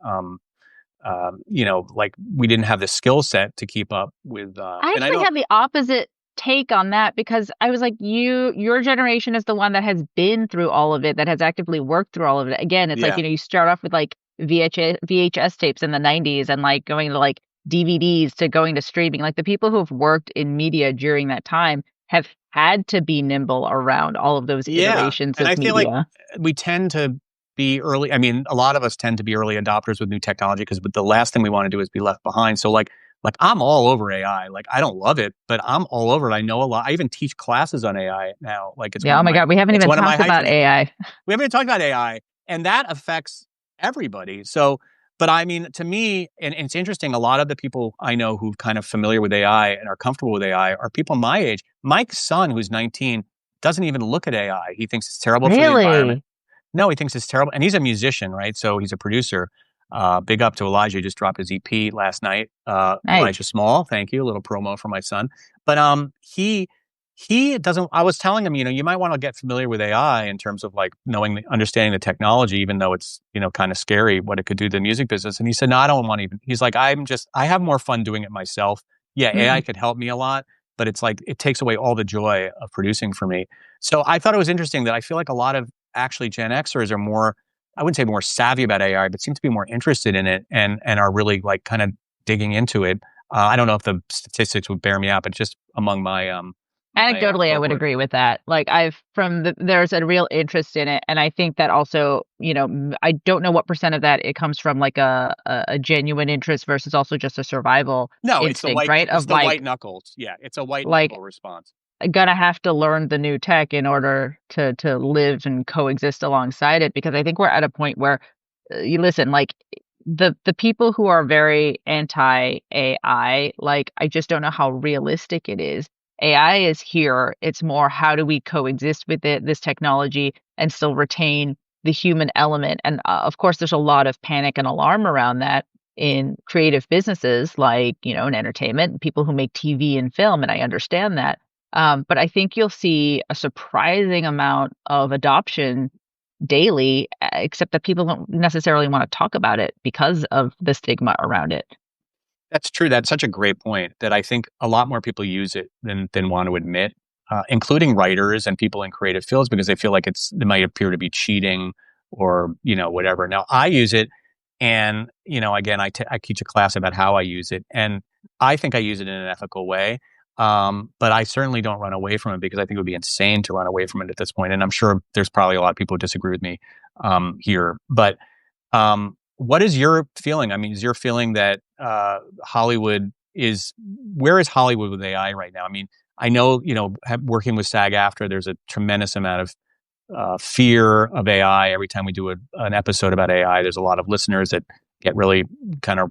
Speaker 1: like we didn't have the skill set to keep up with.
Speaker 2: I
Speaker 1: And I
Speaker 2: actually
Speaker 1: know,
Speaker 2: had the opposite take on that because I was like, your generation is the one that has been through all of it, that has actively worked through all of it. Again, it's like,
Speaker 1: yeah,
Speaker 2: you start off with like VHS tapes in the 90s and like going to like DVDs to going to streaming. Like the people who have worked in media during that time have had to be nimble around all of those
Speaker 1: yeah,
Speaker 2: iterations
Speaker 1: and I
Speaker 2: of
Speaker 1: feel like
Speaker 2: media.
Speaker 1: we tend to be early. I mean, a lot of us tend to be early adopters with new technology, because the last thing we want to do is be left behind. So like I'm all over AI. Like I don't love it, but I'm all over it. I know a lot. I even teach classes on AI now. Like
Speaker 2: Yeah. Oh my God. We haven't
Speaker 1: it's
Speaker 2: even
Speaker 1: one of my
Speaker 2: talked
Speaker 1: high
Speaker 2: about
Speaker 1: school students.
Speaker 2: AI.
Speaker 1: We haven't even talked about AI, and that affects everybody. So, but I mean, to me, and it's interesting, a lot of the people I know who kind of familiar with AI and are comfortable with AI are people my age. Mike's son, who's 19, doesn't even look at AI. He thinks it's terrible for the environment.
Speaker 2: Really?
Speaker 1: No, he thinks it's terrible. And he's a musician, right? So he's a producer. Big up to Elijah. He just dropped his EP last night. Elijah
Speaker 2: Nice.
Speaker 1: Small, thank you. A little promo for my son. But he doesn't. I was telling him, you might want to get familiar with AI in terms of like understanding the technology, even though it's kind of scary what it could do to the music business. And he said, no, I don't want to even. He's like, I have more fun doing it myself. Yeah, AI
Speaker 2: Mm.
Speaker 1: could help me a lot, but it's like it takes away all the joy of producing for me. So I thought it was interesting that I feel like a lot of actually Gen Xers are more, I wouldn't say more savvy about AI, but seem to be more interested in it, and are really like kind of digging into it. I don't know if the statistics would bear me out, but just among Yeah,
Speaker 2: Anecdotally, I
Speaker 1: go
Speaker 2: would
Speaker 1: for it.
Speaker 2: agree with that. Like there's a real interest in it, and I think that also, I don't know what percent of that it comes from like a genuine interest versus also just a survival
Speaker 1: No,
Speaker 2: instinct, right?
Speaker 1: it's
Speaker 2: Of
Speaker 1: the white knuckles. Yeah, it's a white
Speaker 2: like
Speaker 1: knuckle response.
Speaker 2: gonna have to learn the new tech in order to live and coexist alongside it, because I think we're at a point where you listen, like the people who are very anti AI, like I just don't know how realistic it is. AI is here. It's more, how do we coexist with this technology, and still retain the human element? And of course, there's a lot of panic and alarm around that in creative businesses, like, in entertainment, people who make TV and film, and I understand that. But I think you'll see a surprising amount of adoption daily, except that people don't necessarily want to talk about it because of the stigma around it.
Speaker 1: That's true. That's such a great point that I think a lot more people use it than want to admit, including writers and people in creative fields, because they feel like it might appear to be cheating or whatever. Now I use it, and again I teach a class about how I use it, and I think I use it in an ethical way. But I certainly don't run away from it, because I think it would be insane to run away from it at this point. And I'm sure there's probably a lot of people who disagree with me here, but what is your feeling? I mean, is your feeling that Hollywood is where is Hollywood with AI right now? I mean, I know, working with SAG-AFTRA, there's a tremendous amount of fear of AI. Every time we do an episode about AI, there's a lot of listeners that get really kind of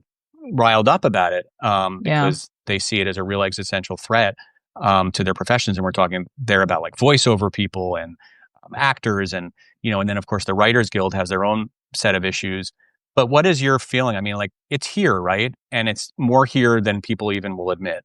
Speaker 1: riled up about it,
Speaker 2: Yeah.
Speaker 1: because they see it as a real existential threat to their professions. And we're talking there about like voiceover people and actors, and then of course the Writers Guild has their own set of issues. But what is your feeling? I mean, like, it's here, right? And it's more here than people even will admit.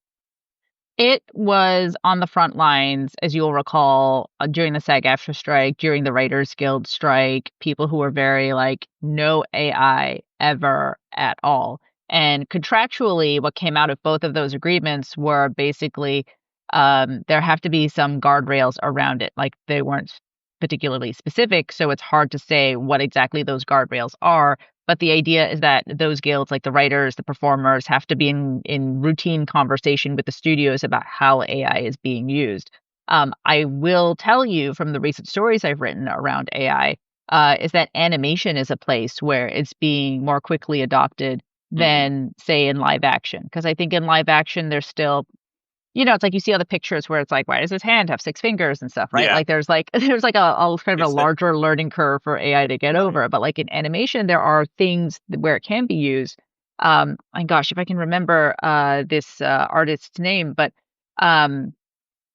Speaker 2: It was on the front lines, as you'll recall, during the SAG-AFTRA strike, during the Writers Guild strike, people who were very like, no AI ever at all. And contractually, what came out of both of those agreements were basically, there have to be some guardrails around it. Like, they weren't particularly specific, so it's hard to say what exactly those guardrails are. But the idea is that those guilds, like the writers, the performers, have to be in routine conversation with the studios about how AI is being used. I will tell you from the recent stories I've written around AI, is that animation is a place where it's being more quickly adopted
Speaker 1: Hmm.
Speaker 2: than, say, in live action. Because I think in live action, there's still, it's like you see all the pictures where it's like, why does his hand have 6 fingers and stuff, right?
Speaker 1: Yeah,
Speaker 2: Like there's like a kind of a
Speaker 1: it's that,
Speaker 2: larger learning curve for AI to get
Speaker 1: right.
Speaker 2: over. But like in animation, there are things where it can be used. And gosh, if I can remember this artist's name, but um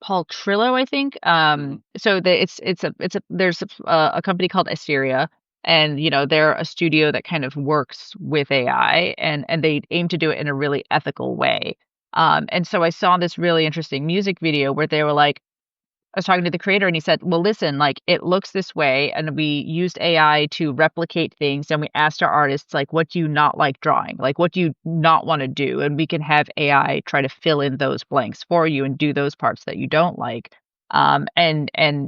Speaker 2: Paul Trillo, I think.
Speaker 1: Hmm.
Speaker 2: So it's a there's a company called Asteria, and they're a studio that kind of works with AI, and they aim to do it in a really ethical way. And so I saw this really interesting music video where they were like, I was talking to the creator and he said, well, listen, like it looks this way. And we used AI to replicate things. And we asked our artists, like, what do you not like drawing? Like, what do you not want to do? And we can have AI try to fill in those blanks for you and do those parts that you don't like. And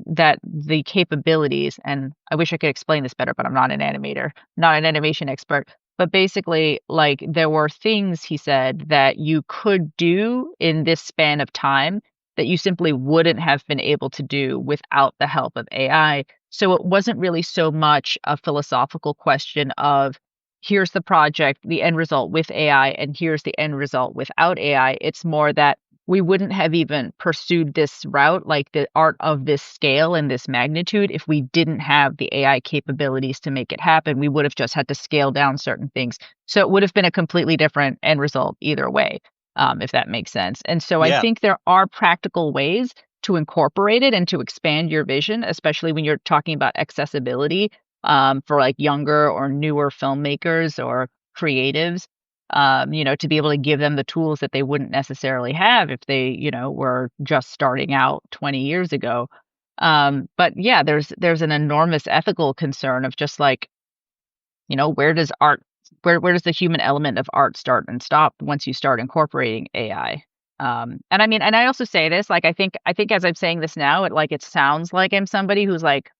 Speaker 2: that the capabilities, and I wish I could explain this better, but I'm not an animator, not an animation expert. But basically, like there were things he said that you could do in this span of time that you simply wouldn't have been able to do without the help of AI. So it wasn't really so much a philosophical question of here's the project, the end result with AI, and here's the end result without AI. It's more that we wouldn't have even pursued this route, like the art of this scale and this magnitude, if we didn't have the AI capabilities to make it happen. We would have just had to scale down certain things. So it would have been a completely different end result either way, if that makes sense. And so I
Speaker 1: Yeah,
Speaker 2: think there are practical ways to incorporate it and to expand your vision, especially when you're talking about accessibility, for like younger or newer filmmakers or creatives, to be able to give them the tools that they wouldn't necessarily have if they, were just starting out 20 years ago. But yeah, there's an enormous ethical concern of just like, where does art, where does the human element of art start and stop once you start incorporating AI? And I mean, and I also say this, like I think as I'm saying this now, it sounds like I'm somebody who's like,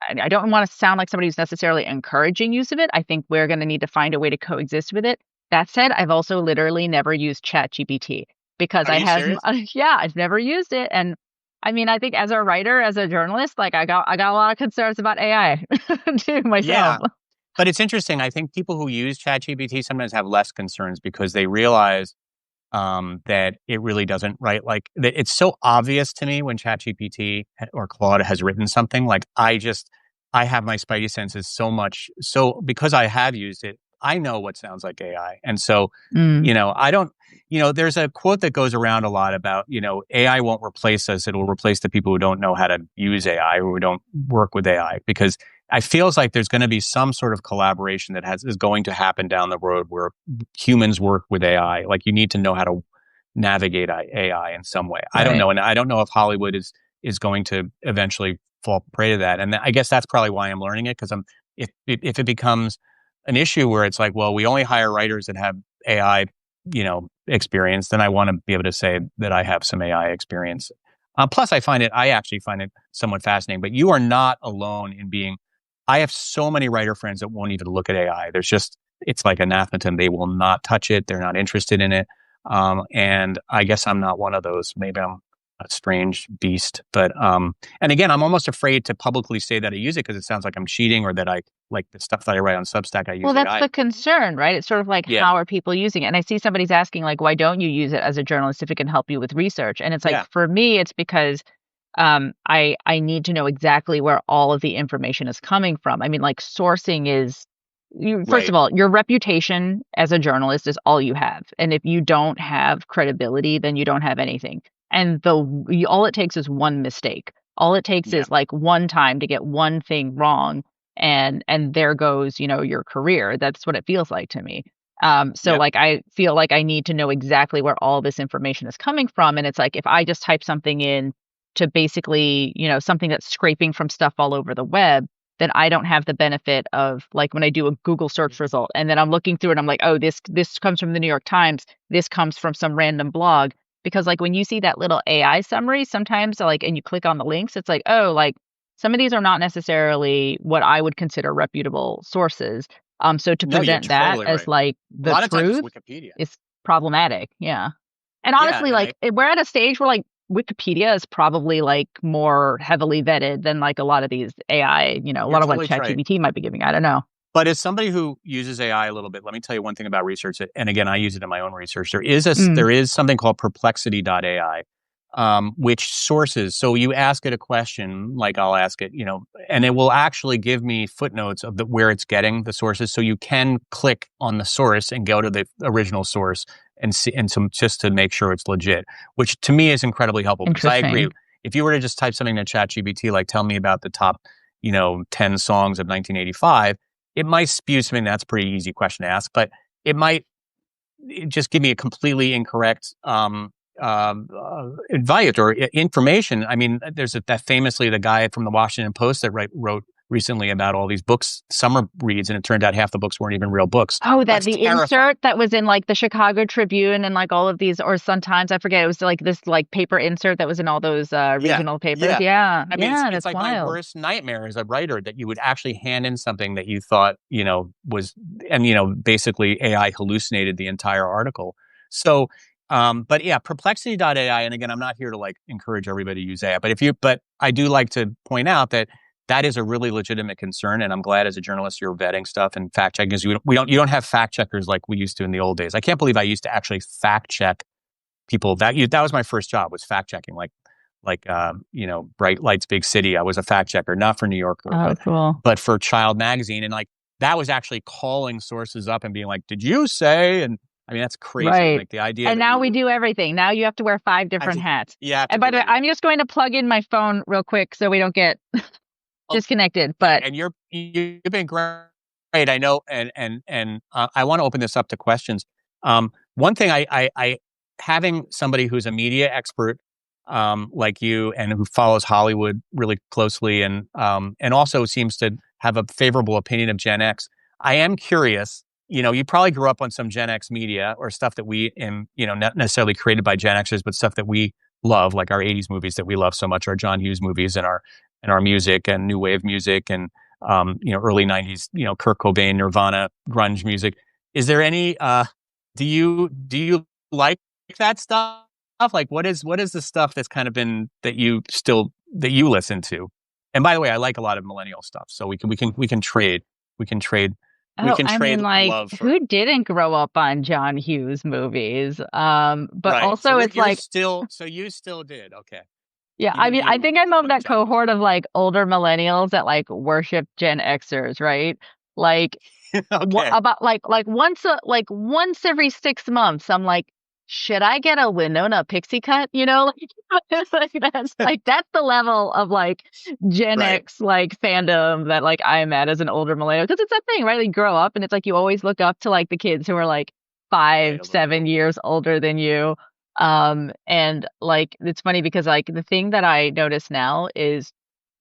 Speaker 2: I don't want to sound like somebody who's necessarily encouraging use of it. I think we're going to need to find a way to coexist with it. That said, I've also literally never used ChatGPT because
Speaker 1: are
Speaker 2: I
Speaker 1: you
Speaker 2: have,
Speaker 1: serious?
Speaker 2: yeah, I've never used it, and I mean, I think as a writer, as a journalist, like I got a lot of concerns about AI too myself.
Speaker 1: Yeah. But it's interesting. I think people who use ChatGPT sometimes have less concerns because they realize that it really doesn't, right? Like it's so obvious to me when ChatGPT or Claude has written something. Like I have my spidey senses so much. So because I have used it, I know what sounds like AI. And so,
Speaker 2: Mm,
Speaker 1: I don't, there's a quote that goes around a lot about, AI won't replace us. It will replace the people who don't know how to use AI or who don't work with AI because I feels like there's going to be some sort of collaboration that is going to happen down the road where humans work with AI. Like you need to know how to navigate AI in some way. I don't
Speaker 2: right.
Speaker 1: know, and I don't know if Hollywood is going to eventually fall prey to that. And I guess that's probably why I'm learning it because if it becomes an issue where it's like, well, we only hire writers that have AI, experience, then I want to be able to say that I have some AI experience. Plus, I actually find it somewhat fascinating. But you are not alone in being. I have so many writer friends that won't even look at AI. It's like anathema. They will not touch it. They're not interested in it. And I guess I'm not one of those. Maybe I'm a strange beast. And again, I'm almost afraid to publicly say that I use it because it sounds like I'm cheating or that I like the stuff that I write on Substack, I
Speaker 2: Well,
Speaker 1: use
Speaker 2: that's
Speaker 1: AI.
Speaker 2: the concern, right? It's sort of like,
Speaker 1: Yeah.
Speaker 2: how are people using it? And I see somebody's asking, like, why don't you use it as a journalist if it can help you with research? And it's like,
Speaker 1: Yeah.
Speaker 2: for me, it's because I need to know exactly where all of the information is coming from. I mean, like, sourcing is first
Speaker 1: Right.
Speaker 2: of all, your reputation as a journalist is all you have. And if you don't have credibility, then you don't have anything. And all it takes is one mistake. All it takes
Speaker 1: Yeah.
Speaker 2: is like one time to get one thing wrong, and there goes, your career. That's what it feels like to me. So
Speaker 1: Yep.
Speaker 2: like I feel like I need to know exactly where all this information is coming from. And it's like if I just type something in to basically, something that's scraping from stuff all over the web, then I don't have the benefit of, like, when I do a Google search result and then I'm looking through it, I'm like, oh, this comes from the New York Times, this comes from some random blog. Because like when you see that little AI summary, sometimes like and you click on the links, it's like, oh, like some of these are not necessarily what I would consider reputable sources. So to
Speaker 1: No, you're
Speaker 2: present that
Speaker 1: totally
Speaker 2: as
Speaker 1: right.
Speaker 2: like
Speaker 1: A
Speaker 2: the
Speaker 1: lot of times it's
Speaker 2: truth
Speaker 1: Wikipedia.
Speaker 2: is problematic. Yeah. And
Speaker 1: Yeah,
Speaker 2: honestly,
Speaker 1: and
Speaker 2: like we're at a stage where like Wikipedia is probably like more heavily vetted than like a lot of these AI, a
Speaker 1: you're
Speaker 2: lot of what
Speaker 1: totally right.
Speaker 2: ChatGPT might be giving. I don't know.
Speaker 1: But as somebody who uses AI a little bit, let me tell you one thing about research. And again, I use it in my own research.
Speaker 2: Mm,
Speaker 1: There is something called perplexity.ai, which sources. So you ask it a question, like I'll ask it, and it will actually give me footnotes of where it's getting the sources. So you can click on the source and go to the original source and see, and some just to make sure it's legit, which to me is incredibly helpful because I agree.
Speaker 2: interesting.
Speaker 1: If you were to just type something to ChatGPT, like tell me about the top, 10 songs of 1985, it might spew something that's a pretty easy question to ask, but it might just give me a completely incorrect advice or information. I mean, there's that famously the guy from the Washington Post that wrote recently about all these books, summer reads, and it turned out half the books weren't even real books.
Speaker 2: Oh, that
Speaker 1: That's
Speaker 2: the
Speaker 1: terrifying.
Speaker 2: insert that was in like the Chicago Tribune and like all of these, or Sun Times, I forget. It was like this like paper insert that was in all those
Speaker 1: Yeah,
Speaker 2: regional papers.
Speaker 1: yeah.
Speaker 2: Yeah,
Speaker 1: I mean,
Speaker 2: yeah,
Speaker 1: it's
Speaker 2: that's
Speaker 1: like my
Speaker 2: wild.
Speaker 1: worst nightmare as a writer that you would actually hand in something that you thought, was, and, basically AI hallucinated the entire article. So, but yeah, perplexity.ai. And again, I'm not here to like encourage everybody to use AI, but I do like to point out that that is a really legitimate concern. And I'm glad as a journalist, you're vetting stuff and fact checking because you don't have fact checkers like we used to in the old days. I can't believe I used to actually fact check people. That was my first job, was fact checking, Bright Lights Big City. I was a fact checker, not for New Yorker,
Speaker 2: Oh, cool.
Speaker 1: but for Child Magazine. And like that was actually calling sources up and being like, did you say? And I mean, that's crazy.
Speaker 2: Right.
Speaker 1: Like the idea
Speaker 2: And
Speaker 1: that
Speaker 2: now
Speaker 1: we
Speaker 2: we
Speaker 1: would
Speaker 2: do everything. Now you have to wear five
Speaker 1: have
Speaker 2: different
Speaker 1: to,
Speaker 2: hats.
Speaker 1: you have to
Speaker 2: And by
Speaker 1: do
Speaker 2: the way,
Speaker 1: everything.
Speaker 2: I'm just going to plug in my phone real quick so we don't get disconnected. But
Speaker 1: And you've been great. I know, and I want to open this up to questions. One thing I having somebody who's a media expert, like you, and who follows Hollywood really closely, and also seems to have a favorable opinion of Gen X. I am curious. You probably grew up on some Gen X media or stuff that not necessarily created by Gen Xers, but stuff that we love, like our '80s movies that we love so much, our John Hughes movies, and our music and new wave music and early '90s, Kurt Cobain, Nirvana, grunge music. Is there any? Do you like that stuff? Like what is the stuff that's kind of been that you listen to? And by the way, I like a lot of millennial stuff, so we can trade. We can trade we
Speaker 2: Oh,
Speaker 1: can
Speaker 2: I
Speaker 1: trade
Speaker 2: mean, like,
Speaker 1: love for
Speaker 2: who didn't grow up on John Hughes movies? But
Speaker 1: right. So
Speaker 2: also it's like,
Speaker 1: you still did. Okay.
Speaker 2: yeah, I
Speaker 1: Even
Speaker 2: mean, I
Speaker 1: you
Speaker 2: think I'm of
Speaker 1: like
Speaker 2: that
Speaker 1: John Hughes.
Speaker 2: cohort of like older millennials that like worship Gen Xers, right? Like what
Speaker 1: Okay.
Speaker 2: about once every 6 months, I'm like, should I get a Winona Pixie cut? You know, like it's like that's the level of like Gen
Speaker 1: Right.
Speaker 2: X like fandom that like I'm at as an older millennial. Because it's that thing, right? Like you grow up and it's like you always look up to like the kids who are like
Speaker 1: Right.
Speaker 2: five,
Speaker 1: A little bit
Speaker 2: 7 years older than you. And like it's funny because like the thing that I notice now is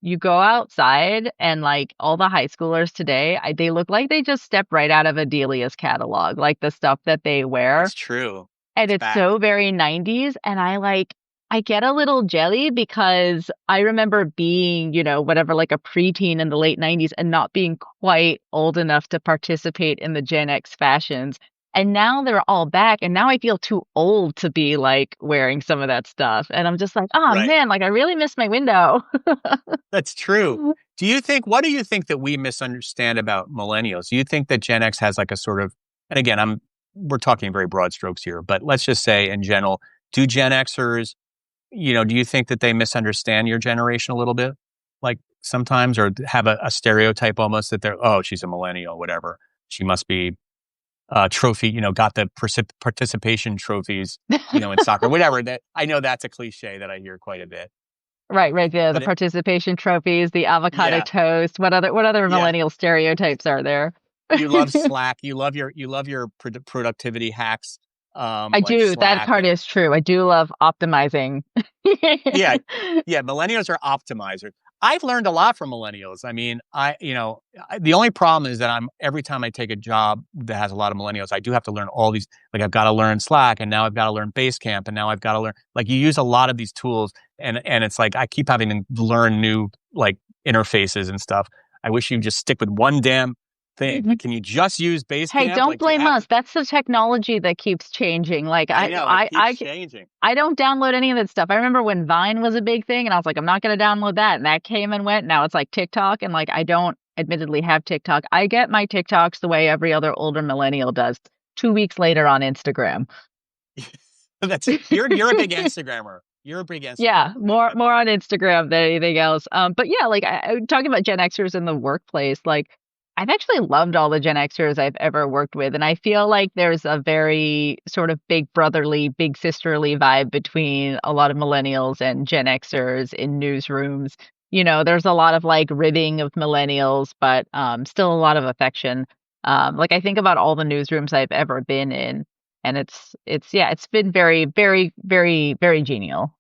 Speaker 2: you go outside and like all the high schoolers today, they look like they just stepped right out of a Delia's catalog, like the stuff that they wear.
Speaker 1: It's true.
Speaker 2: And
Speaker 1: It's
Speaker 2: it's
Speaker 1: back.
Speaker 2: so very 90s. And I get a little jelly because I remember being, whatever, like a preteen in the late 90s and not being quite old enough to participate in the Gen X fashions. And now they're all back. And now I feel too old to be like wearing some of that stuff. And I'm just like, oh
Speaker 1: Right.
Speaker 2: man, like I really miss my window.
Speaker 1: That's true. What do you think that we misunderstand about millennials? Do you think that Gen X has like a sort of, and again, we're talking very broad strokes here, but let's just say in general, do Gen Xers, do you think that they misunderstand your generation a little bit? Like sometimes, or have a stereotype almost that oh, she's a millennial, whatever. She must be trophy, got the participation trophies, in soccer, whatever. That I know that's a cliche that I hear quite a bit.
Speaker 2: Right, right. The
Speaker 1: But
Speaker 2: participation trophies, the avocado
Speaker 1: yeah,
Speaker 2: toast. What other
Speaker 1: yeah.
Speaker 2: millennial stereotypes are there?
Speaker 1: You love Slack. You love your productivity hacks,
Speaker 2: I
Speaker 1: like
Speaker 2: do. That
Speaker 1: Slack
Speaker 2: part
Speaker 1: and
Speaker 2: is true. I do love optimizing.
Speaker 1: yeah, yeah. Millennials are optimizers. I've learned a lot from millennials. I mean, the only problem is that every time I take a job that has a lot of millennials, I do have to learn all these. Like I've got to learn Slack, and now I've got to learn Basecamp, and now I've got to learn. Like you use a lot of these tools, and it's like I keep having to learn new like interfaces and stuff. I wish you just stick with one damn thing. Like, can you just use
Speaker 2: Hey,
Speaker 1: Basecamp?
Speaker 2: don't
Speaker 1: Like, do you
Speaker 2: blame
Speaker 1: have
Speaker 2: us.
Speaker 1: to?
Speaker 2: That's the technology that keeps changing. Like
Speaker 1: I know it keeps changing.
Speaker 2: I don't download any of that stuff. I remember when Vine was a big thing and I was like, I'm not going to download that. And that came and went. Now it's like TikTok. And like, I don't admittedly have TikTok. I get my TikToks the way every other older millennial does 2 weeks later on Instagram.
Speaker 1: That's you're a big Instagrammer. You're a big
Speaker 2: Yeah,
Speaker 1: Instagrammer.
Speaker 2: more on Instagram than anything else. But yeah, like talking about Gen Xers in the workplace, like I've actually loved all the Gen Xers I've ever worked with, and I feel like there's a very sort of big brotherly, big sisterly vibe between a lot of millennials and Gen Xers in newsrooms. There's a lot of like ribbing of millennials, but still a lot of affection. Like I think about all the newsrooms I've ever been in, and it's been very, very, very, very genial.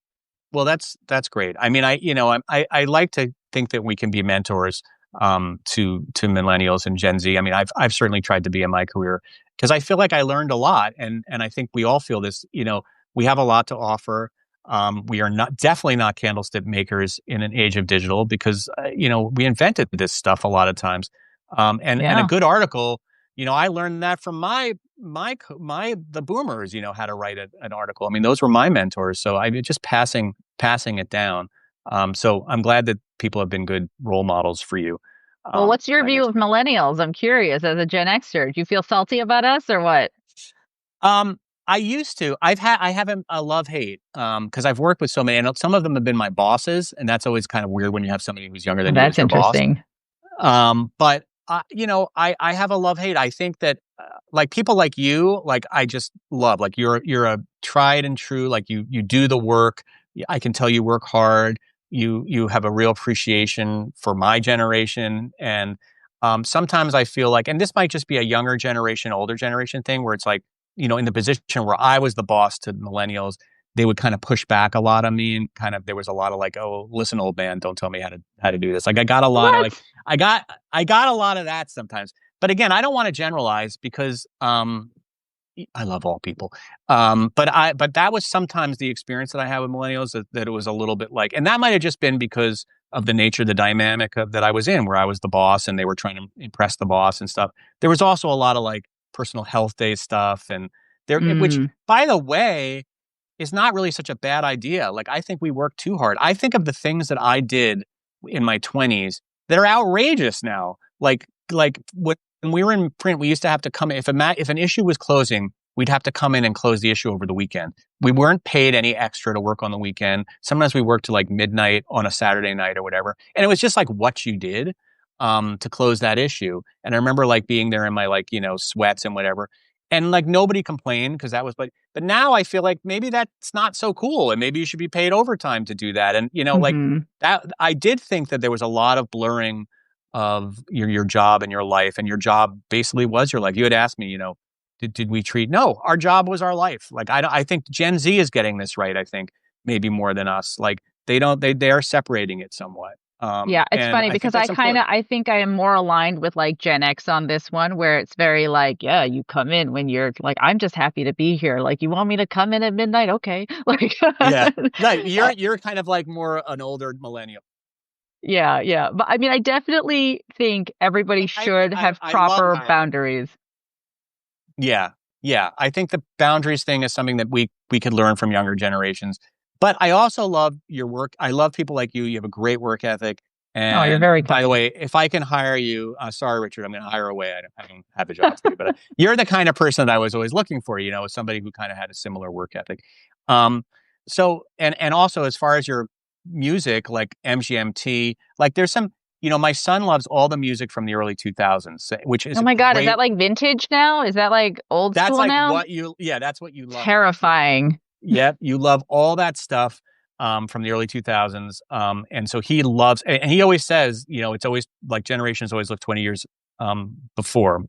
Speaker 1: Well, that's great. I mean, I like to think that we can be mentors to millennials and Gen Z. I mean, I've certainly tried to be in my career because I feel like I learned a lot, and I think we all feel this. We have a lot to offer. We are not definitely not candlestick makers in an age of digital because we invented this stuff a lot of times. And a
Speaker 2: Yeah.
Speaker 1: good article, I learned that from the boomers, how to write an article. I mean, those were my mentors. So I just passing it down. So I'm glad that people have been good role models for you.
Speaker 2: Well, what's your
Speaker 1: That
Speaker 2: view
Speaker 1: makes
Speaker 2: of
Speaker 1: me.
Speaker 2: millennials? I'm curious as a Gen Xer. Do you feel salty about us or what?
Speaker 1: Um, I used to. I have a love hate because I've worked with so many, and some of them have been my bosses, and that's always kind of weird when you have somebody who's younger
Speaker 2: Oh,
Speaker 1: than you as
Speaker 2: that's
Speaker 1: your boss.
Speaker 2: interesting.
Speaker 1: But I have a love hate. I think that like people like you, like I just love, like you're a tried and true, like you do the work. I can tell you work hard. You have a real appreciation for my generation. And sometimes I feel like, and this might just be a younger generation, older generation thing where it's like, in the position where I was the boss to millennials, they would kind of push back a lot on me and kind of, there was a lot of like, oh, listen, old man, don't tell me how to do this. Like I got a lot of like,
Speaker 2: What?
Speaker 1: I got a lot of that sometimes. But again, I don't want to generalize because I love all people. But that was sometimes the experience that I had with millennials that it was a little bit like, and that might have just been because of the nature, the dynamic of that I was in, where I was the boss and they were trying to impress the boss and stuff. There was also a lot of like personal health day stuff, and which
Speaker 2: Mm.
Speaker 1: by the way, is not really such a bad idea. Like, I think we work too hard. I think of the things that I did in my 20s that are outrageous now. Like when we were in print, we used to have to come if an issue was closing, we'd have to come in and close the issue over the weekend. We weren't paid any extra to work on the weekend. Sometimes we worked to like midnight on a Saturday night or whatever. And it was just like what you did to close that issue. And I remember like being there in my like, sweats and whatever. And like nobody complained because that was but now I feel like maybe that's not so cool and maybe you should be paid overtime to do that. And like
Speaker 2: Hmm.
Speaker 1: that I did think that there was a lot of blurring of your job and your life, and your job basically was your life. You had asked me, did we treat no, our job was our life. Like I think Gen Z is getting this right, I think maybe more than us. Like they are separating it somewhat.
Speaker 2: Yeah, it's
Speaker 1: And
Speaker 2: funny
Speaker 1: I think
Speaker 2: because
Speaker 1: that's important.
Speaker 2: I think I am more aligned with like Gen X on this one, where it's very like, yeah, you come in when you're like, I'm just happy to be here. Like, you want me to come in at midnight? Okay. Like,
Speaker 1: Yeah. No,
Speaker 2: uh,
Speaker 1: you're kind of like more an older millennial.
Speaker 2: yeah, yeah. But I mean, I definitely think everybody should have
Speaker 1: I love
Speaker 2: proper
Speaker 1: how
Speaker 2: boundaries.
Speaker 1: yeah. Yeah. I think the boundaries thing is something that we could learn from younger generations. But I also love your work. I love people like you. You have a great work ethic.
Speaker 2: Oh, you're
Speaker 1: And
Speaker 2: very
Speaker 1: by the
Speaker 2: kind.
Speaker 1: way, if I can hire you, sorry, Richard, I'm going to hire away. I don't have a job for you, but you're the kind of person that I was always looking for, somebody who kind of had a similar work ethic. Um, so, and also as far as your music, like MGMT, like there's some, my son loves all the music from the early 2000s, which is
Speaker 2: Oh
Speaker 1: a
Speaker 2: my God, is
Speaker 1: great
Speaker 2: that like vintage now? Is that like old
Speaker 1: that's
Speaker 2: school
Speaker 1: like
Speaker 2: now?
Speaker 1: that's what you love, Richard.
Speaker 2: Terrifying.
Speaker 1: Yep, you love all that stuff from the early 2000s. And so he loves, and he always says, it's always like generations always look 20 years before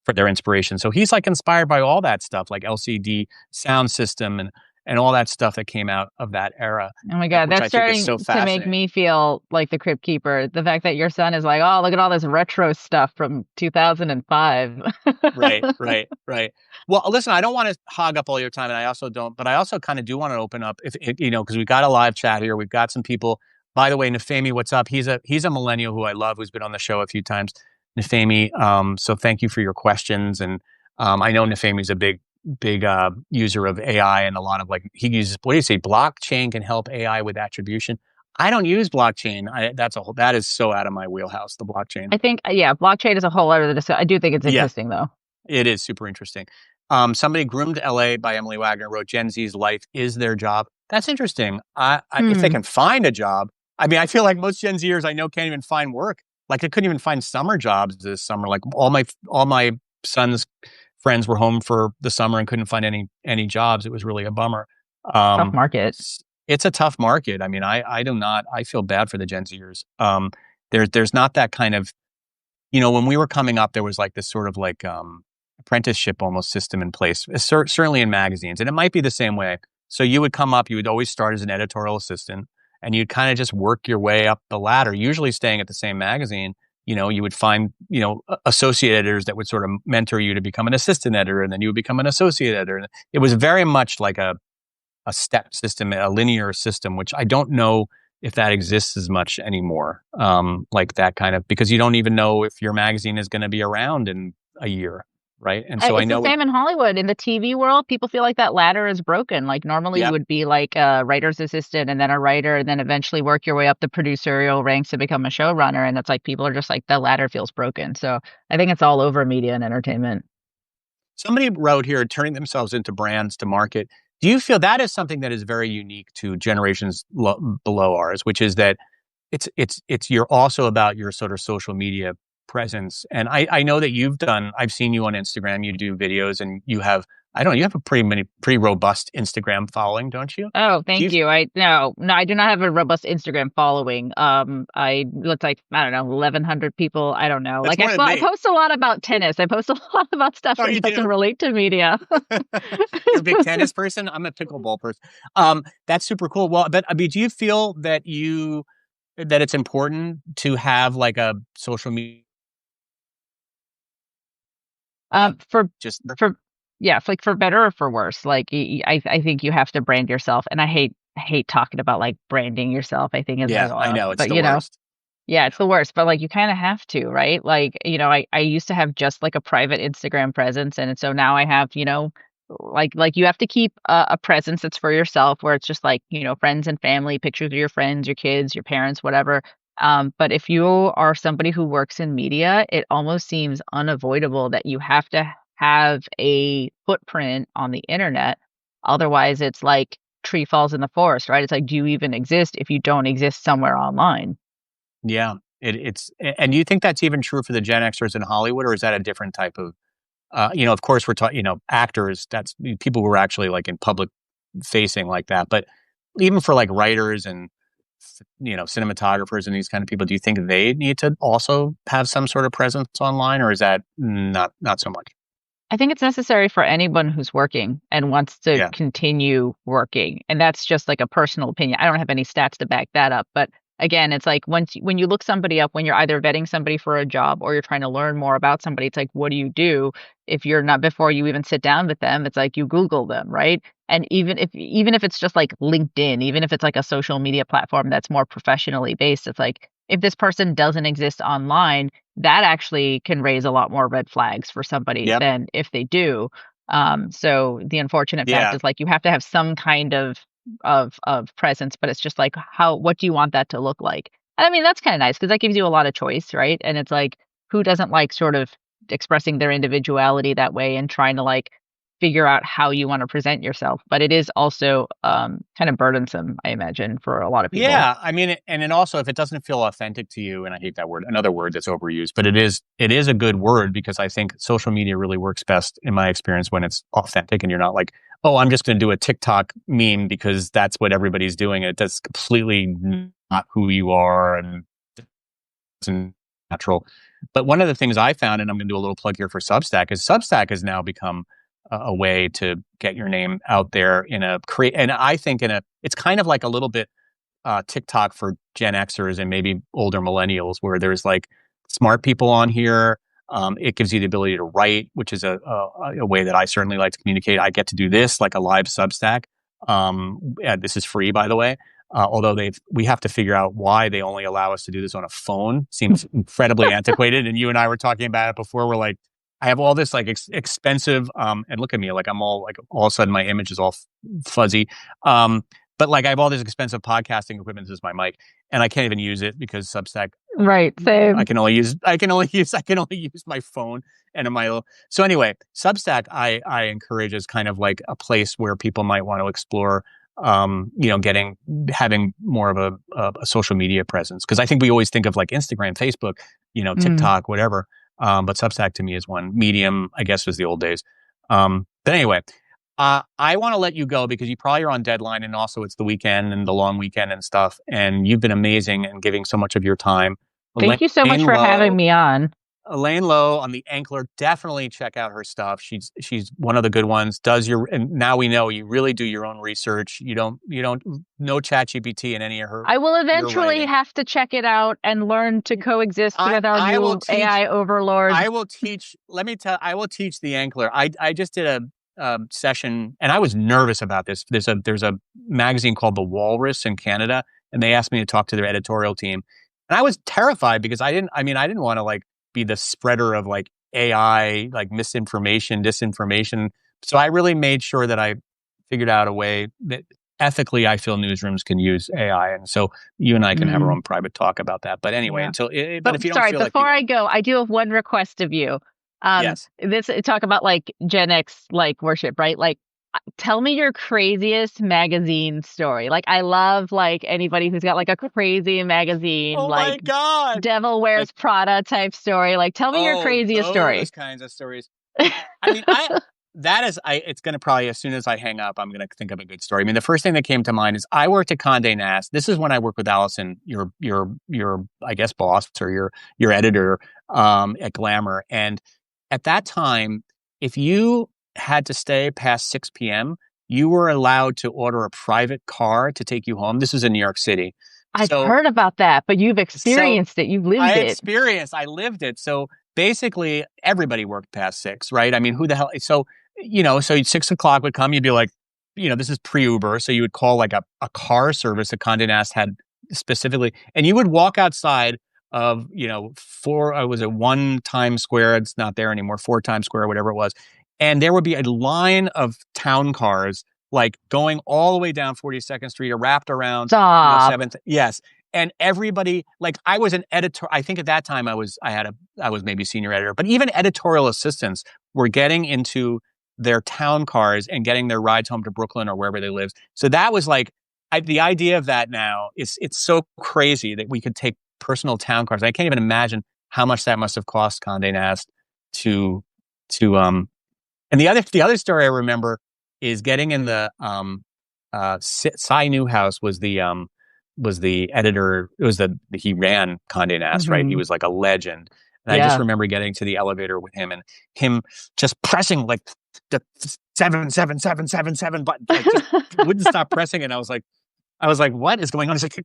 Speaker 1: for their inspiration. So he's like inspired by all that stuff, like LCD sound system and all that stuff that came out of that era,
Speaker 2: Oh my God,
Speaker 1: which
Speaker 2: that's
Speaker 1: I think is so
Speaker 2: starting to make
Speaker 1: fascinating.
Speaker 2: me feel like the Crypt Keeper. The fact that your son is like, oh, look at all this retro stuff from 2005.
Speaker 1: Right, right, right. Well, listen, I don't want to hog up all your time, and I also don't, but I also kind of do want to open up, if because we've got a live chat here, we've got some people. By the way, Nafemi, what's up? He's a millennial who I love, who's been on the show a few times. Nafemi, so thank you for your questions, and I know Nafemi's a big user of AI, and a lot of like he uses what do you say? Blockchain can help AI with attribution. I don't use blockchain. That is so out of my wheelhouse. The blockchain.
Speaker 2: I think, yeah, blockchain is a whole other discussion. I do think it's
Speaker 1: Yeah,
Speaker 2: interesting though.
Speaker 1: it is super interesting. Somebody groomed LA by Emily Wagner wrote Gen Z's life is their job. That's interesting. If they
Speaker 2: Hmm.
Speaker 1: can find a job, I mean, I feel like most Gen Zers I know can't even find work. Like they couldn't even find summer jobs this summer. Like all my son's friends were home for the summer and couldn't find any jobs. It was really a bummer.
Speaker 2: Tough
Speaker 1: Um,
Speaker 2: market.
Speaker 1: it's a tough market. I mean, I do not. I feel bad for the Gen Zers. There's not that kind of when we were coming up, there was like this sort of like apprenticeship almost system in place, certainly in magazines. And it might be the same way. So you would come up, you would always start as an editorial assistant and you'd kind of just work your way up the ladder, usually staying at the same magazine. You would find, associate editors that would sort of mentor you to become an assistant editor, and then you would become an associate editor. And it was very much like a step system, a linear system, which I don't know if that exists as much anymore. Like that kind of because you don't even know if your magazine is going to be around in a year, right? And so I
Speaker 2: It's the
Speaker 1: know it.
Speaker 2: same in Hollywood. In the TV world, people feel like that ladder is broken. Like normally you
Speaker 1: Yep.
Speaker 2: would be like a writer's assistant and then a writer and then eventually work your way up the producerial ranks to become a showrunner. And it's like people are just like the ladder feels broken. So I think it's all over media and entertainment.
Speaker 1: Somebody wrote here, turning themselves into brands to market. Do you feel that is something that is very unique to generations below ours, which is that it's you're also about your sort of social media presence. And I know that I've seen you on Instagram, you do videos and you have a pretty robust Instagram following, don't you?
Speaker 2: Oh,
Speaker 1: Do you
Speaker 2: thank you. I no, no, I do not have a robust Instagram following. I look like I don't know, 1,100 people. I don't know.
Speaker 1: That's
Speaker 2: Like
Speaker 1: more than
Speaker 2: I
Speaker 1: me.
Speaker 2: post a lot about tennis. I post a lot about stuff
Speaker 1: Oh,
Speaker 2: that
Speaker 1: you
Speaker 2: doesn't
Speaker 1: do?
Speaker 2: relate to media.
Speaker 1: You're a big tennis person. I'm a pickleball person. That's super cool. Well, but I mean, do you feel that it's important to have like a social media
Speaker 2: For
Speaker 1: just
Speaker 2: for yeah, like for better or for worse. Like I think you have to brand yourself, and I hate talking about like branding yourself. I think is like,
Speaker 1: yeah, I know it's
Speaker 2: but
Speaker 1: the worst.
Speaker 2: yeah,
Speaker 1: I
Speaker 2: it's the
Speaker 1: know.
Speaker 2: worst. But like you kind of have to, right? Like I used to have just like a private Instagram presence, and so now I have like you have to keep a presence that's for yourself, where it's just like, friends and family, pictures of your friends, your kids, your parents, whatever. But if you are somebody who works in media, it almost seems unavoidable that you have to have a footprint on the internet. Otherwise, it's like tree falls in the forest, right? It's like, do you even exist if you don't exist somewhere online?
Speaker 1: Yeah. And do you think that's even true for the Gen Xers in Hollywood, or is that a different type of, of course we're talking, actors, that's people who are actually like in public facing like that. But even for like writers and, cinematographers and these kind of people, do you think they need to also have some sort of presence online, or is that not so much?
Speaker 2: I think it's necessary for anyone who's working and wants to
Speaker 1: Yeah.
Speaker 2: continue working. And that's just like a personal opinion. I don't have any stats to back that up. But again, it's like when you look somebody up, when you're either vetting somebody for a job or you're trying to learn more about somebody, it's like, what do you do if you're not before you even sit down with them? It's like you Google them, right? And even if it's just like LinkedIn, even if it's like a social media platform that's more professionally based, it's like if this person doesn't exist online, that actually can raise a lot more red flags for somebody
Speaker 1: Yep.
Speaker 2: than if they do. So the unfortunate fact
Speaker 1: Yeah.
Speaker 2: is like you have to have some kind of presence, but it's just like what do you want that to look like? And I mean that's kind of nice because that gives you a lot of choice, right? And it's like who doesn't like sort of expressing their individuality that way and trying to like figure out how you want to present yourself. But it is also kind of burdensome, I imagine, for a lot of people.
Speaker 1: Yeah, I mean, and then also if it doesn't feel authentic to you, and I hate that word, another word that's overused, but it is a good word because I think social media really works best in my experience when it's authentic and you're not like, oh, I'm just going to do a TikTok meme because that's what everybody's doing. That's completely not who you are and it's natural. But one of the things I found, and I'm going to do a little plug here for Substack, is Substack has now become a way to get your name out there in a create, and I think it's kind of like a little bit TikTok for Gen Xers and maybe older millennials, where there's like smart people on here. It gives you the ability to write, which is a way that I certainly like to communicate. I get to do this like a live Substack. Yeah, this is free, by the way. Although we have to figure out why they only allow us to do this on a phone. Seems incredibly antiquated. And you and I were talking about it before. We're like, I have all this like expensive, and look at me, like I'm all of a sudden my image is all fuzzy. But like I have all this expensive podcasting equipment. This is my mic, and I can't even use it because Substack.
Speaker 2: Right.
Speaker 1: I
Speaker 2: Same.
Speaker 1: can only use my phone and my little. So anyway, Substack I encourage as kind of like a place where people might want to explore. Having more of a social media presence, because I think we always think of like Instagram, Facebook,
Speaker 2: Mm.
Speaker 1: TikTok, whatever. But Substack to me is one. Medium, I guess, was the old days. But anyway, I want to let you go because you probably are on deadline, and also it's the weekend and the long weekend and stuff. And you've been amazing and giving so much of your time.
Speaker 2: Thank you so much
Speaker 1: Elaine
Speaker 2: for having
Speaker 1: Lowe,
Speaker 2: me on.
Speaker 1: Elaine Lowe on the Ankler. Definitely check out her stuff. She's one of the good ones. And now we know you really do your own research. You don't no chat GPT in any of
Speaker 2: I will
Speaker 1: your
Speaker 2: eventually
Speaker 1: writing.
Speaker 2: have to check it out and learn to coexist with our
Speaker 1: I will
Speaker 2: new
Speaker 1: teach
Speaker 2: AI overlords.
Speaker 1: I will teach. Let me tell. I will teach the Ankler. I just did a session, and I was nervous about this. There's a magazine called The Walrus in Canada, and they asked me to talk to their editorial team, and I was terrified because I didn't. I mean, I didn't want to like be the spreader of like AI, like misinformation, disinformation. So I really made sure that I figured out a way that ethically I feel newsrooms can use AI, and so you and I can have our
Speaker 2: Mm,
Speaker 1: own private talk about that. But anyway,
Speaker 2: yeah.
Speaker 1: but if
Speaker 2: But
Speaker 1: you don't
Speaker 2: sorry,
Speaker 1: feel like you
Speaker 2: before I
Speaker 1: want,
Speaker 2: go, I do have one request of you.
Speaker 1: yes.
Speaker 2: This talk about like Gen X like worship, right? Like tell me your craziest magazine story. Like I love like anybody who's got like a crazy magazine,
Speaker 1: Oh my
Speaker 2: like
Speaker 1: God.
Speaker 2: Devil
Speaker 1: Like,
Speaker 2: Wears Prada type story. Like tell me your
Speaker 1: oh,
Speaker 2: craziest
Speaker 1: those
Speaker 2: story.
Speaker 1: kinds of stories. I mean, it's going to probably, as soon as I hang up, I'm going to think of a good story. I mean, the first thing that came to mind is I worked at Condé Nast. This is when I worked with Allison, your, I guess, boss or your editor, at Glamour. And at that time, if you had to stay past 6 p.m., you were allowed to order a private car to take you home. This was in New York City.
Speaker 2: I've
Speaker 1: So,
Speaker 2: heard about that, but you've
Speaker 1: so
Speaker 2: experienced it. You've lived it.
Speaker 1: I lived it. So basically, everybody worked past 6, right? I mean, who the hell? So 6 o'clock would come, you'd be like, this is pre Uber. So you would call like a car service that Condé Nast had specifically, and you would walk outside of, four, was it one Times Square? It's not there anymore, four Times Square, whatever it was. and there would be a line of town cars like going all the way down 42nd Street or wrapped around,
Speaker 2: Stop.
Speaker 1: 7th. Yes. And everybody, like I was an editor. I think at that time I was maybe senior editor, but even editorial assistants were getting into their town cars and getting their rides home to Brooklyn or wherever they live. So that was like, the idea of that now is it's so crazy that we could take personal town cars. I can't even imagine how much that must have cost Condé Nast to to and the other story I remember is getting in the Cy Newhouse was the editor. It was he ran Condé Nast, right? He
Speaker 2: Hmm.
Speaker 1: was like a legend. And I just
Speaker 2: Yeah.
Speaker 1: remember getting to the elevator with him and him just pressing like the 77777 button, like just wouldn't stop pressing. And I was like, what is going on? He's like,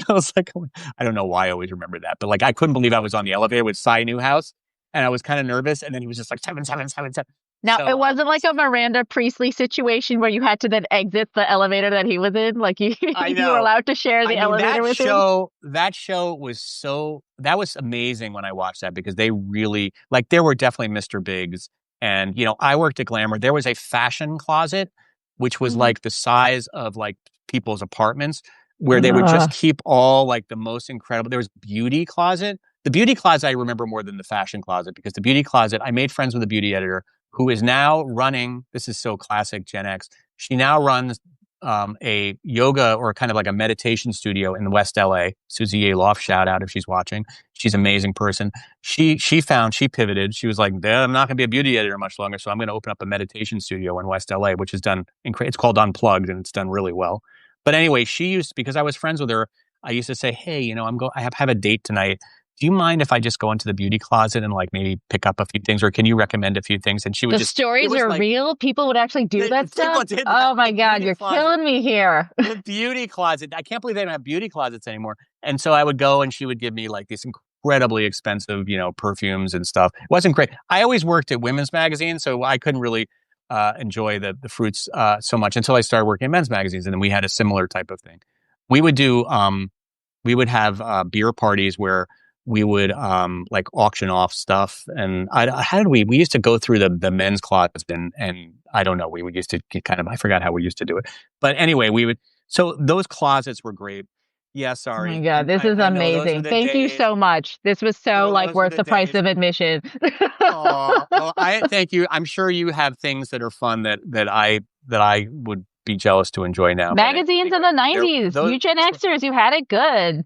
Speaker 1: I was like, I don't know why I always remember that, but like, I couldn't believe I was on the elevator with Cy Newhouse and I was kind of nervous. And then he was just like, 77777.
Speaker 2: Now, it
Speaker 1: So,
Speaker 2: wasn't like a Miranda Priestley situation where you had to then exit the elevator that he was in. Like you,
Speaker 1: I
Speaker 2: you were
Speaker 1: know.
Speaker 2: allowed to share
Speaker 1: I
Speaker 2: the
Speaker 1: mean,
Speaker 2: elevator with him.
Speaker 1: that show was that was amazing when I watched that because they really, like, there were definitely Mr. Biggs. And, I worked at Glamour. There was a fashion closet, which was
Speaker 2: Mhm.
Speaker 1: like the size of like people's apartments, where they would just
Speaker 2: Ugh.
Speaker 1: keep all like the most incredible. There was beauty closet. The beauty closet I remember more than the fashion closet because the beauty closet, I made friends with a beauty editor who is now running, this is so classic Gen X. She now runs a yoga or kind of like a meditation studio in West LA. Susie Yaloff, shout out if she's watching. She's an amazing person. She pivoted. She was like, I'm not going to be a beauty editor much longer, so I'm going to open up a meditation studio in West LA, which is done. It's called Unplugged, and it's done really well. But anyway, because I was friends with her, I used to say, hey, I have a date tonight. Do you mind if I just go into the beauty closet and like maybe pick up a few things, or can you recommend a few things? And she would
Speaker 2: The
Speaker 1: just, it
Speaker 2: stories
Speaker 1: was
Speaker 2: are
Speaker 1: like
Speaker 2: real. People would actually do that stuff.
Speaker 1: people did that.
Speaker 2: Oh my
Speaker 1: The
Speaker 2: God,
Speaker 1: beauty
Speaker 2: you're
Speaker 1: closet,
Speaker 2: killing me here.
Speaker 1: the beauty closet. I can't believe they don't have beauty closets anymore. And so I would go and she would give me like these incredibly expensive, perfumes and stuff. It wasn't great. I always worked at women's magazines, so I couldn't really enjoy the fruits so much until I started working at men's magazines. And then we had a similar type of thing. We would do, we would have beer parties where we would like auction off stuff. And how did we used to go through the men's closets and I don't know, we would used to get kind of, I forgot how we used to do it. But anyway, so those closets were great. Yeah,
Speaker 2: Oh my
Speaker 1: sorry.
Speaker 2: God, this is
Speaker 1: I know those were
Speaker 2: amazing.
Speaker 1: the
Speaker 2: Thank you
Speaker 1: days.
Speaker 2: so much. This was so like
Speaker 1: Those were
Speaker 2: worth
Speaker 1: the
Speaker 2: the price
Speaker 1: days.
Speaker 2: of admission.
Speaker 1: Oh, well, I thank you. I'm sure you have things that are fun that I would be jealous to enjoy now. But
Speaker 2: Magazines in
Speaker 1: anyway,
Speaker 2: the 90s. You Gen Xers, you had it good.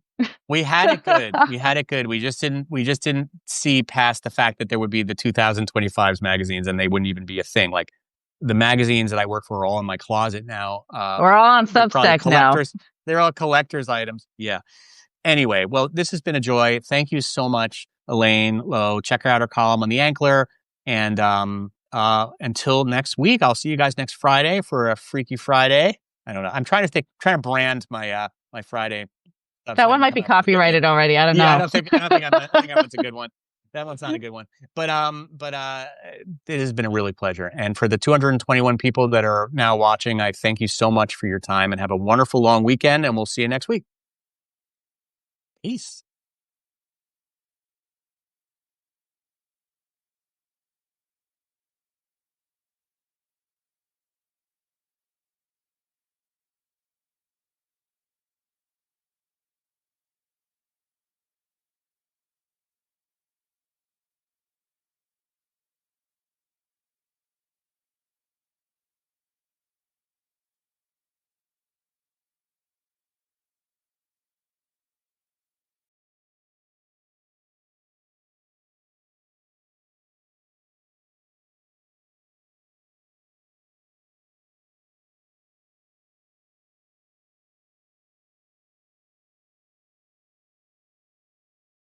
Speaker 1: we had it good. We had it good. We just didn't see past the fact that there would be the 2025's magazines and they wouldn't even be a thing. Like the magazines that I work for are all in my closet now.
Speaker 2: We're all on
Speaker 1: They're probably
Speaker 2: Substack now.
Speaker 1: collectors. They're all collectors items. Yeah. Anyway, well, this has been a joy. Thank you so much, Elaine Lowe. Check out our column on the Ankler. And until next week, I'll see you guys next Friday for a Freaky Friday. I don't know. I'm trying to brand my Friday stuff
Speaker 2: That
Speaker 1: so I
Speaker 2: one
Speaker 1: don't
Speaker 2: might
Speaker 1: come
Speaker 2: be
Speaker 1: out with a good name.
Speaker 2: copyrighted already. I don't
Speaker 1: Yeah,
Speaker 2: know.
Speaker 1: I think that one's a good one. That one's not a good one. But it has been a really pleasure. And for the 221 people that are now watching, I thank you so much for your time and have a wonderful long weekend. And we'll see you next week. Peace.